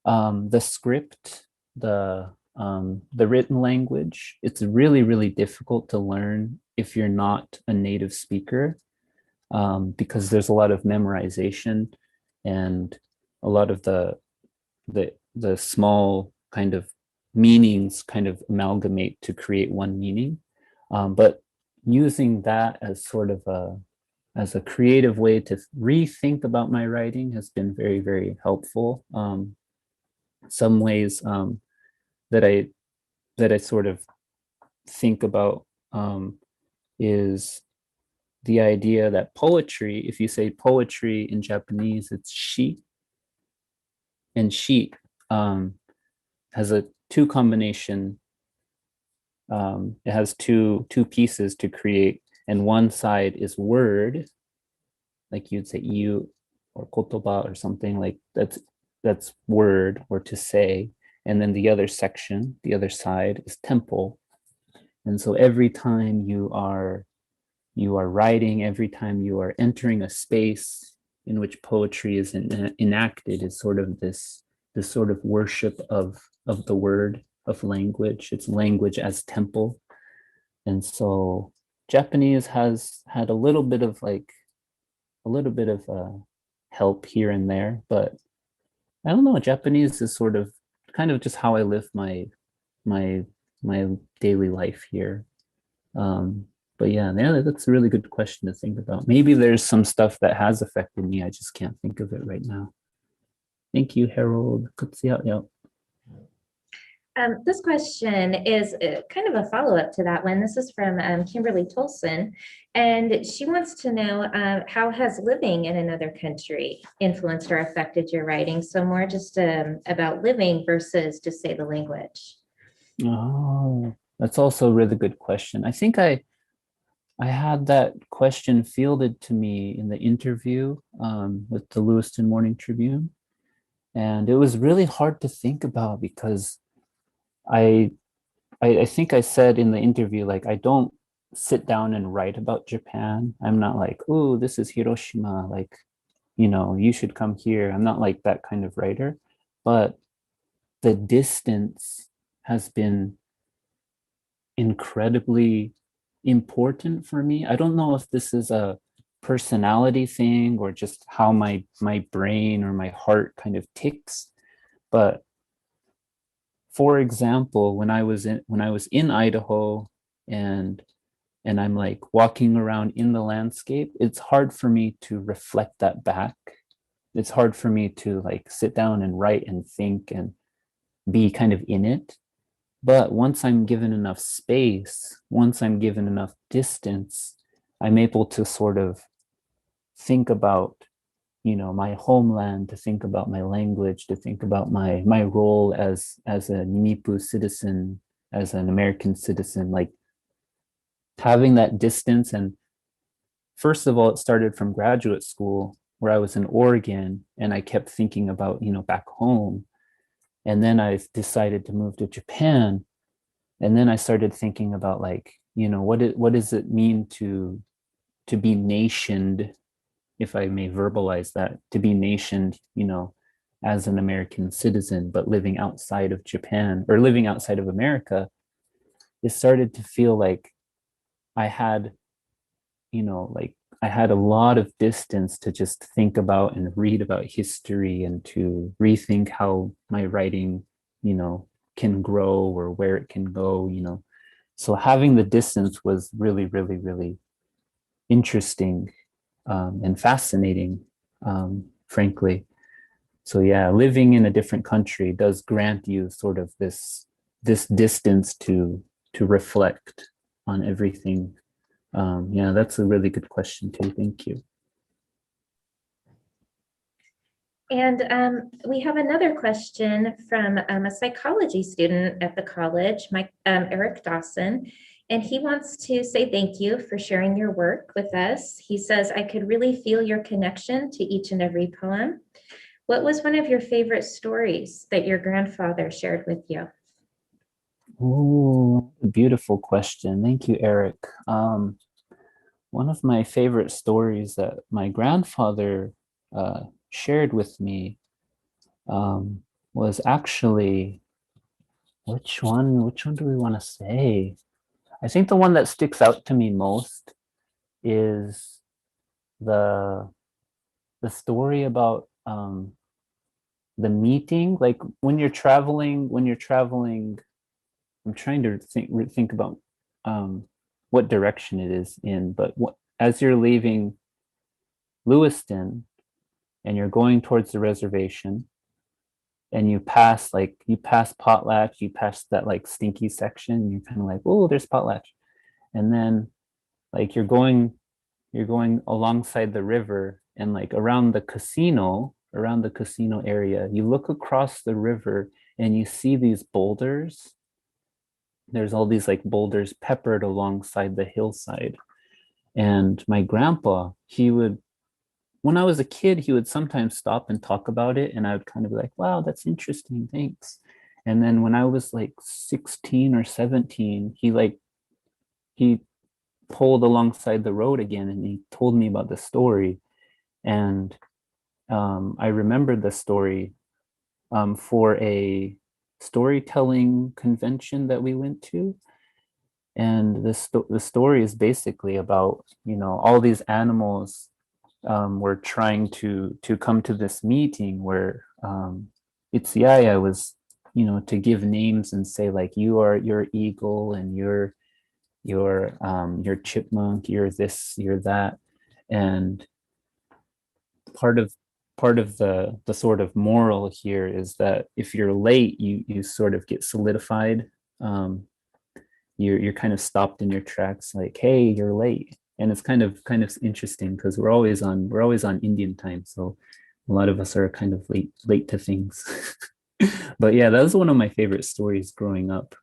Speaker 4: the script, the the written language. It's really, really difficult to learn if you're not a native speaker, because there's a lot of memorization and a lot of the small kind of meanings kind of amalgamate to create one meaning. But using that as sort of as a creative way to rethink about my writing has been very, very helpful. Some ways that I sort of think about is the idea that poetry, if you say poetry in Japanese, it's shi, and shi has a two combination. It has two pieces to create, and one side is word, like you'd say you or kotoba or something like that's word or to say, and then the other section, the other side is temple. And so every time you are writing, every time you are entering a space in which poetry is enacted, is sort of this sort of worship of the word, of language. It's language as temple. And so Japanese has had a little bit of help here and there, but I don't know, Japanese is sort of kind of just how I live my daily life here. But yeah, that's a really good question to think about. Maybe there's some stuff that has affected me. I just can't think of it right now. Thank you, Harold.
Speaker 1: This question is kind of a follow-up to that one. This is from Kimberly Tolson, and she wants to know how has living in another country influenced or affected your writing? So more just about living versus just say the language.
Speaker 4: Oh, that's also a really good question. I think I had that question fielded to me in the interview with the Lewiston Morning Tribune, and it was really hard to think about because I think I said in the interview, like, I don't sit down and write about Japan. I'm not like, oh, this is Hiroshima, like, you should come here. I'm not like that kind of writer, but the distance has been incredibly important for me. I don't know if this is a personality thing or just how my brain or my heart kind of ticks, but for example, when I was in Idaho and I'm like walking around in the landscape, it's hard for me to reflect that back. It's hard for me to like sit down and write and think and be kind of in it. But once I'm given enough space, once I'm given enough distance, I'm able to sort of think about, my homeland, to think about my language, to think about my role as a Ninipu citizen, as an American citizen, like having that distance. And first of all, it started from graduate school where I was in Oregon and I kept thinking about, back home. And then I decided to move to Japan. And then I started thinking about like, what does it mean to be nationed, if I may verbalize that, to be nationed, as an American citizen, but living outside of Japan or living outside of America. It started to feel like I had, I had a lot of distance to just think about and read about history and to rethink how my writing, can grow or where it can go, So having the distance was really, really, really interesting and fascinating, frankly. So yeah, living in a different country does grant you sort of this distance to reflect on everything. Yeah, that's a really good question too. Thank you.
Speaker 1: And we have another question from a psychology student at the college, Eric Dawson, and he wants to say thank you for sharing your work with us. He says, I could really feel your connection to each and every poem. What was one of your favorite stories that your grandfather shared with you?
Speaker 4: Oh, beautiful question. Thank you, Eric. One of my favorite stories that my grandfather shared with me was actually Which one do we want to say? I think the one that sticks out to me most is the story about the meeting. Like when you're traveling, I'm trying to think about what direction it is in, but as you're leaving Lewiston and you're going towards the reservation, and you pass Potlatch, you pass that like stinky section, and you're kind of like, oh, there's Potlatch. And then like you're going alongside the river, and like around the casino area, you look across the river and you see these boulders. There's all these like boulders peppered alongside the hillside. And my grandpa, when I was a kid, he would sometimes stop and talk about it, and I would kind of be like, wow, that's interesting, thanks. And then when I was like 16 or 17, he pulled alongside the road again, and he told me about the story. And I remembered the story for a storytelling convention that we went to. And the story is basically about, all these animals were trying to come to this meeting where Itziaya was, to give names and say like, you're eagle, and you're chipmunk, you're this, you're that. And part of the sort of moral here is that if you're late, you sort of get solidified. You're kind of stopped in your tracks, like, hey, you're late. And it's kind of interesting because we're always on Indian time, so a lot of us are kind of late to things. But yeah, that was one of my favorite stories growing up,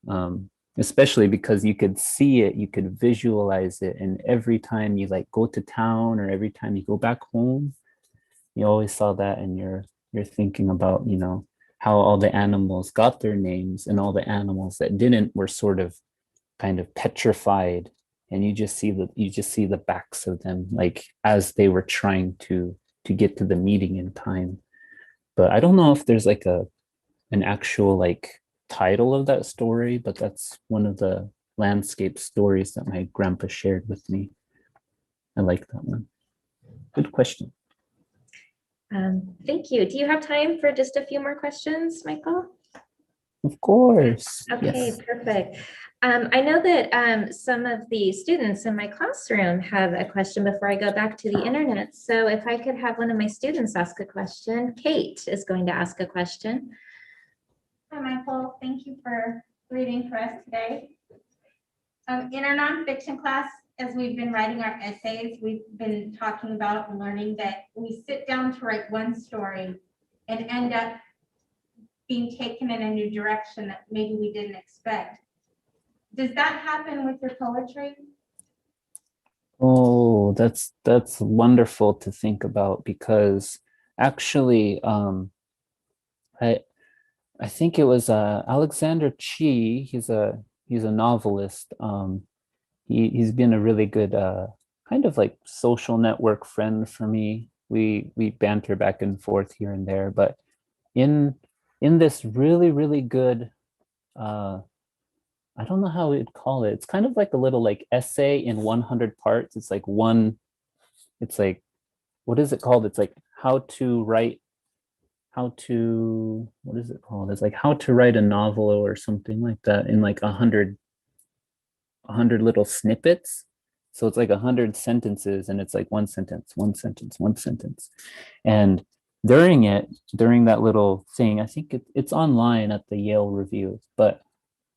Speaker 4: especially because you could see it, you could visualize it, and every time you like go to town or every time you go back home, you always saw that, and you're thinking about, how all the animals got their names, and all the animals that didn't were sort of kind of petrified, and you just see the backs of them, like as they were trying to get to the meeting in time. But I don't know if there's like an actual like title of that story, but that's one of the landscape stories that my grandpa shared with me. I like that one. Good question.
Speaker 1: Thank you. Do you have time for just a few more questions, Michael?
Speaker 4: Of course.
Speaker 1: Okay,
Speaker 4: Yes.
Speaker 1: perfect. I know that some of the students in my classroom have a question before I go back to the internet. So if I could have one of my students ask a question. Kate is going to ask a question.
Speaker 6: Hi, Michael. Thank you for reading for us today. In our nonfiction class, as we've been writing our essays, we've been talking about and learning that we sit down to write one story and end up being taken in a new direction that maybe we didn't expect. Does that happen with your poetry?
Speaker 4: Oh, that's wonderful to think about, because actually, I think it was Alexander Chi. He's a novelist. He's been a really good kind of like social network friend for me. We banter back and forth here and there, but in this really good I don't know how we'd call it. It's kind of like a little like essay in 100 parts. It's like what is it called? It's like what is it called? It's like how to write a novel or something like that in like 100 little snippets. So it's like 100 sentences, and it's like one sentence. And during that little thing, I think it's online at the Yale Review, but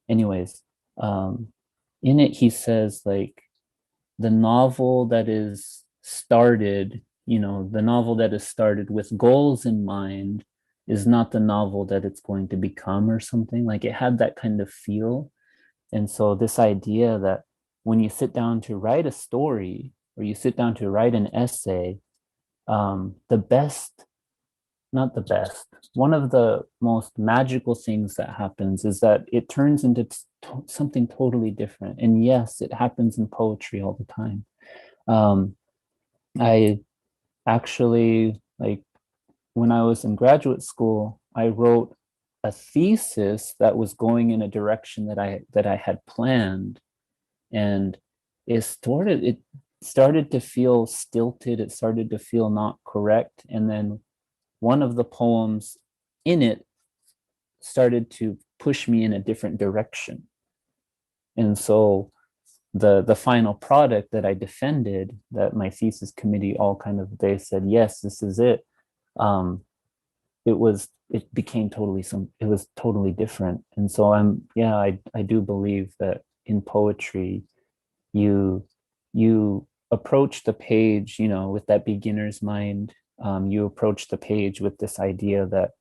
Speaker 4: anyways, in it he says like the novel that is started with goals in mind is not the novel that it's going to become, or something. Like it had that kind of feel. And so this idea that when you sit down to write a story, or you sit down to write an essay, one of the most magical things that happens is that it turns into something totally different. And yes, it happens in poetry all the time. I actually, like, when I was in graduate school, I wrote a thesis that was going in a direction that I had planned, and it started to feel stilted. It started to feel not correct. And then one of the poems in it started to push me in a different direction. And so the final product that I defended, that my thesis committee all kind of, they said, yes, this is it. It became it was totally different. And so I do believe that in poetry, you approach the page, with that beginner's mind. You approach the page with this idea that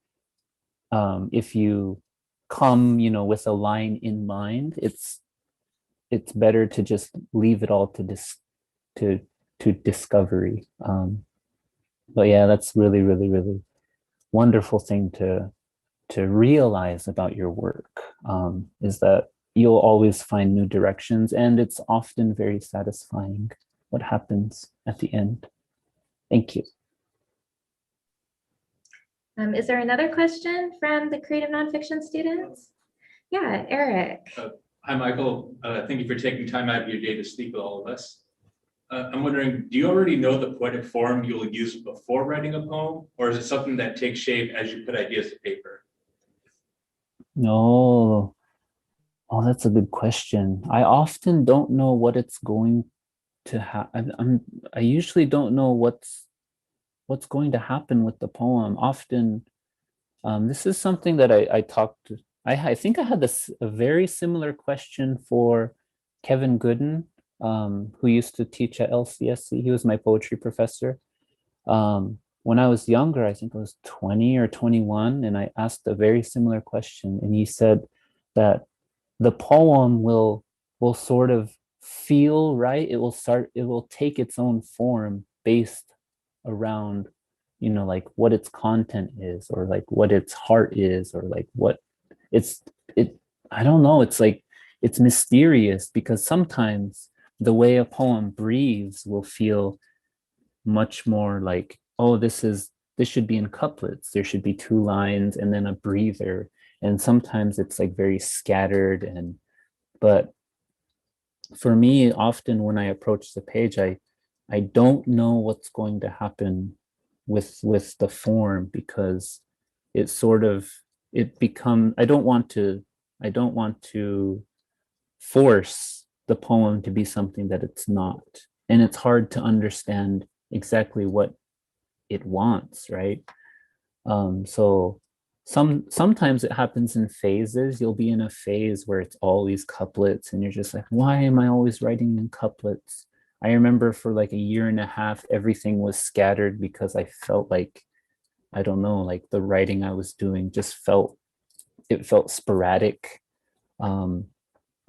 Speaker 4: if you come, with a line in mind, it's better to just leave it all to discovery. But yeah, that's really, really, really wonderful thing to realize about your work, is that you'll always find new directions, and it's often very satisfying what happens at the end. Thank you.
Speaker 1: Is there another question from the creative nonfiction students? Yeah, Eric.
Speaker 7: Hi, Michael. Thank you for taking time out of your day to speak with all of us. I'm wondering, do you already know the poetic form you'll use before writing a poem, or is it something that takes shape as you put ideas to paper?
Speaker 4: No. Oh, that's a good question. I often don't know what it's going to happen. I usually don't know what's going to happen with the poem. Often, this is something that I talked. I think I had a very similar question for Kevin Gooden, who used to teach at LCSC. He was my poetry professor. When I was younger, I think I was 20 or 21, and I asked a very similar question, and he said that the poem will sort of feel right. It will take its own form based around, like what its content is, or like what its heart is, or like what I don't know. It's like, it's mysterious, because sometimes the way a poem breathes will feel much more like, oh, this should be in couplets. There should be 2 lines and then a breather. And sometimes it's like very scattered. But for me, often when I approach the page, I don't know what's going to happen with the form, because I don't want to force the poem to be something that it's not. And it's hard to understand exactly what it wants, right? So sometimes it happens in phases. You'll be in a phase where it's always couplets, and you're just like, why am I always writing in couplets? I remember for like a year and a half, everything was scattered, because I felt like, I don't know, like the writing I was doing just felt sporadic.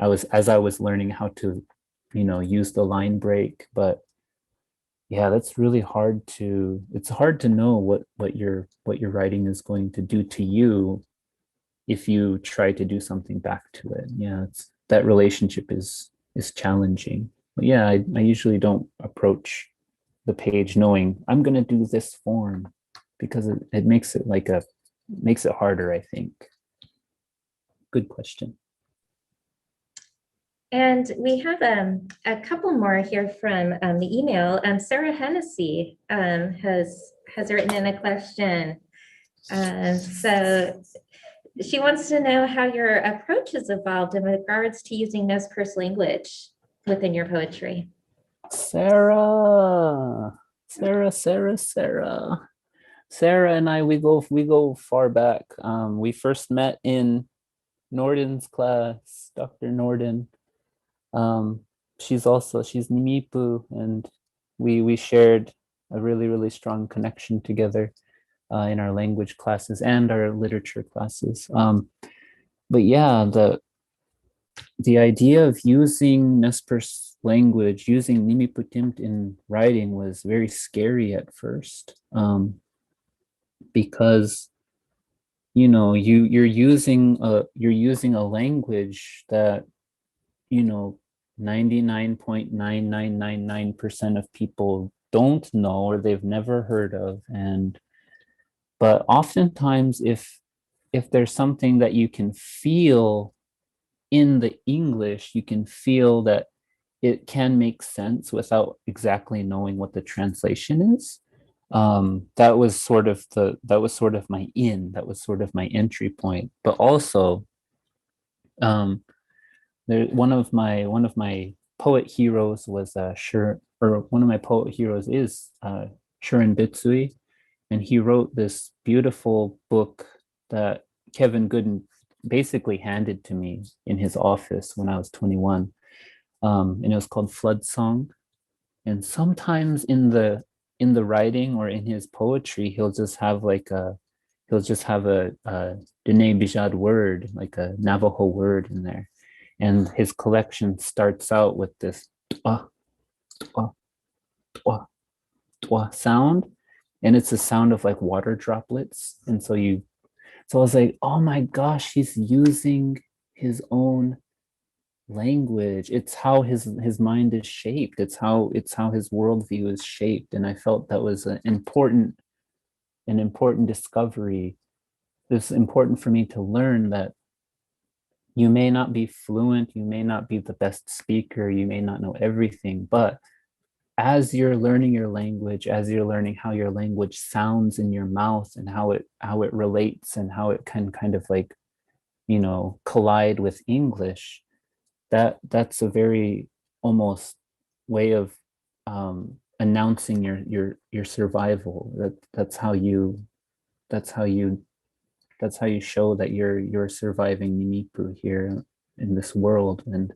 Speaker 4: As I was learning how to, use the line break. But yeah, that's really hard it's hard to know what your writing is going to do to you if you try to do something back to it. Yeah, that relationship is challenging. But yeah, I usually don't approach the page knowing I'm going to do this form, because it makes it makes it harder, I think. Good question.
Speaker 1: And we have a couple more here from the email. Sarah Hennessy has written in a question. So she wants to know how your approach has evolved in regards to using Nez Perce language within your poetry.
Speaker 4: Sarah and I, we go far back. We first met in Norden's class, Dr. Norden. She's Nimipu, and we shared a really, really strong connection together in our language classes and our literature classes. But yeah, the idea of using Nez Perce language, using Nimiputimpt in writing, was very scary at first, because you're using a language that 99.9999% of people don't know, or they've never heard of. But oftentimes, if if there's something that you can feel in the English, you can feel that it can make sense without exactly knowing what the translation is. That was sort of my that was sort of my entry point. But also, one of my poet heroes was one of my poet heroes is Shuren Bitsui, and he wrote this beautiful book that Kevin Gooden basically handed to me in his office when I was 21. And it was called Flood Song. And sometimes in the writing or in his poetry, he'll just have a Dene Bijad word, like a Navajo word in there. And his collection starts out with this twa, twa, twa, twa sound. And it's a sound of like water droplets. And so I was like, oh my gosh, he's using his own language. It's how his mind is shaped. It's how his worldview is shaped. And I felt that was an important discovery. It's important for me to learn that you may not be fluent, you may not be the best speaker, you may not know everything, but as you're learning your language, as you're learning how your language sounds in your mouth and how it relates and how it can kind of like, collide with English, that's a very almost way of announcing your survival. That's how you show that you're surviving Nimipu here in this world. And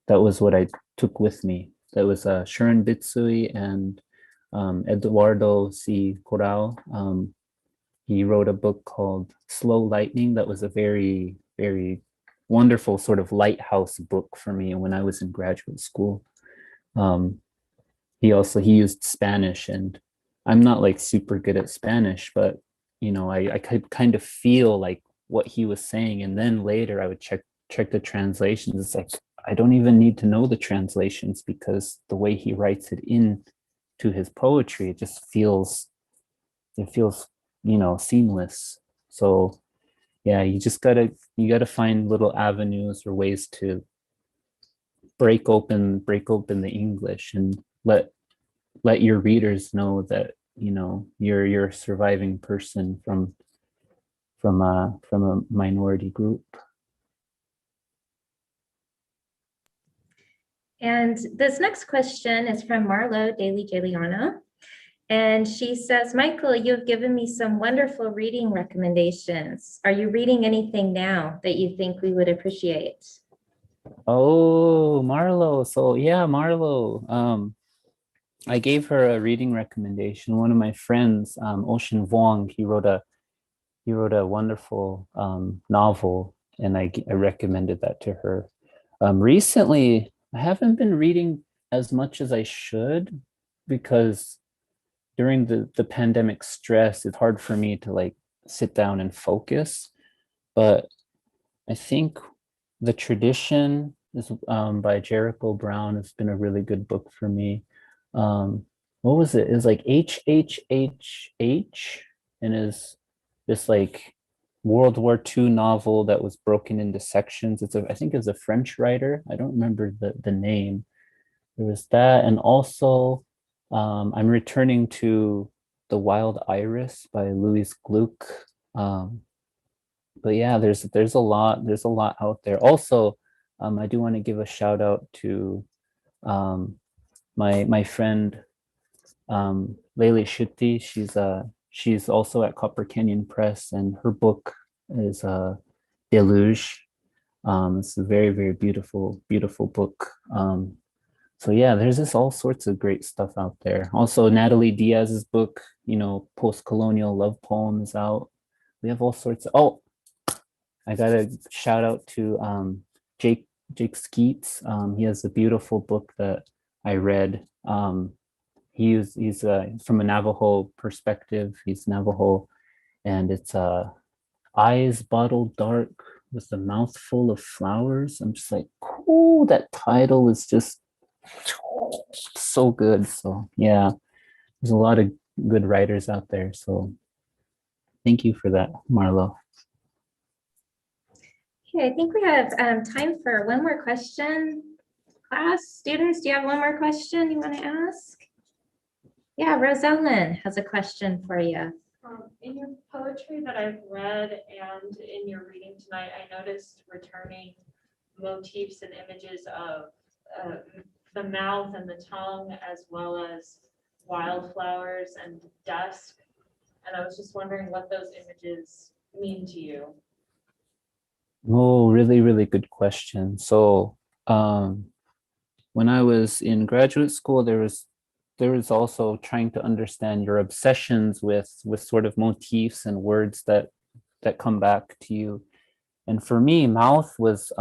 Speaker 4: that was what I took with me. That was Shuren Bitsui and Eduardo C. Corral. He wrote a book called Slow Lightning that was a very, very wonderful sort of lighthouse book for me when I was in graduate school. He used Spanish, and I'm not like super good at Spanish, but I could kind of feel like what he was saying. And then later I would check the translations. It's like, I don't even need to know the translations because the way he writes it in to his poetry, it feels seamless. So yeah, you gotta find little avenues or ways to break open the English and let your readers know that you're a surviving person from a minority group.
Speaker 1: And this next question is from Marlo Daly Giuliano. And she says, Michael, you've given me some wonderful reading recommendations. Are you reading anything now that you think we would appreciate?
Speaker 4: Oh, Marlo. So yeah, Marlo. I gave her a reading recommendation. One of my friends, Ocean Vuong, he wrote a wonderful novel, and I recommended that to her. Recently, I haven't been reading as much as I should because during the pandemic stress, it's hard for me to like sit down and focus. But I think The Tradition is by Jericho Brown. It's been a really good book for me. What was it? It was like HHHH, and is this like World War II novel that was broken into sections. I think it's a French writer. I don't remember the name. There was that, and also I'm returning to The Wild Iris by Louise Gluck. But yeah, there's a lot out there. Also, I do want to give a shout out to my friend Leili Shutti. She's also at Copper Canyon Press, and her book is Deluge. It's a very, very beautiful book. So yeah, there's just all sorts of great stuff out there. Also, Natalie Diaz's book, Post-Colonial Love Poems out. We have all sorts of, I gotta shout out to Jake Skeets. He has a beautiful book that I read. He's from a Navajo perspective. He's Navajo, and it's Eyes Bottled Dark with a Mouthful of Flowers. I'm just like, cool. That title is just so good. So yeah, there's a lot of good writers out there. So thank you for that, Marlo.
Speaker 1: Okay, I think we have time for one more question. Class, students, do you have one more question you want to ask? Yeah, Rosellen has a question for you.
Speaker 8: In your poetry that I've read and in your reading tonight, I noticed returning motifs and images of the mouth and the tongue, as well as wildflowers and dusk. And I was just wondering what those images mean to you.
Speaker 4: Oh, really, really good question. So when I was in graduate school, there was also trying to understand your obsessions with sort of motifs and words that come back to you. And for me, mouth was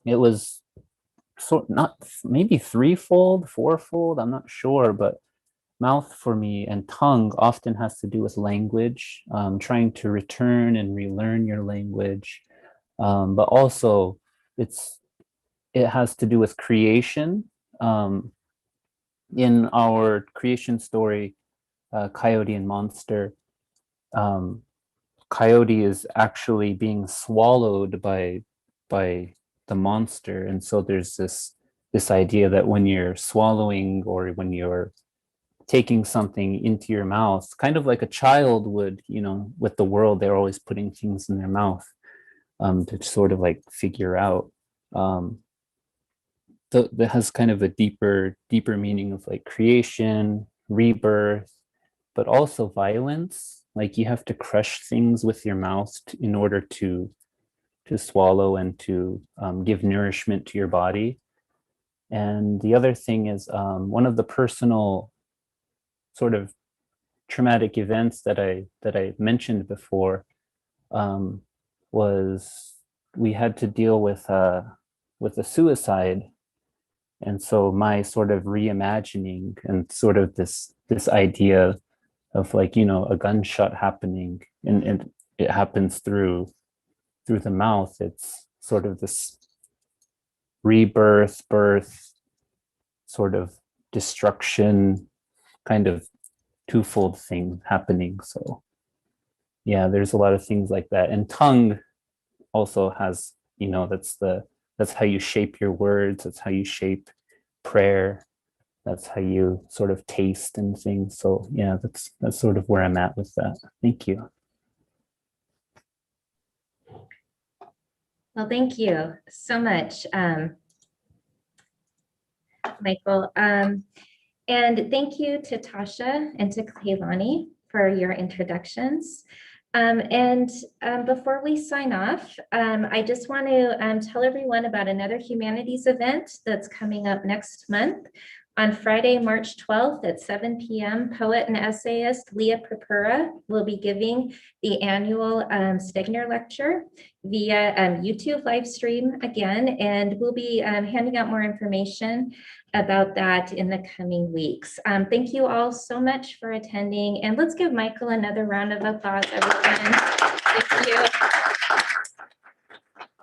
Speaker 4: it was not maybe threefold, fourfold, I'm not sure, but mouth for me and tongue often has to do with language, trying to return and relearn your language. But also it has to do with creation. In our creation story, Coyote and Monster, Coyote is actually being swallowed by the monster. And so there's this idea that when you're swallowing or when you're taking something into your mouth, kind of like a child would, with the world, they're always putting things in their mouth to sort of like figure out. That has kind of a deeper meaning of like creation, rebirth, but also violence. Like you have to crush things with your mouth in order to swallow and to give nourishment to your body. And the other thing is one of the personal sort of traumatic events that I mentioned before was we had to deal with a suicide. And so my sort of reimagining and sort of this idea of like, a gunshot happening and it happens through the mouth. It's sort of this rebirth, birth, sort of destruction, kind of twofold thing happening. So yeah, there's a lot of things like that. And tongue also has, that's how you shape your words. That's how you shape prayer. That's how you sort of taste and things. So yeah, that's sort of where I'm at with that. Thank you.
Speaker 1: Well, thank you so much, Michael. And thank you to Tasha and to Kaylani for your introductions. Before we sign off, I just want to tell everyone about another humanities event that's coming up next month. On Friday, March 12th at 7 p.m., poet and essayist Leah Prapura will be giving the annual Stegner Lecture via YouTube live stream again, and we'll be handing out more information about that in the coming weeks. Thank you all so much for attending, and let's give Michael another round of applause, everyone. Thank you.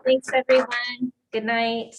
Speaker 1: Thanks, everyone. Good night.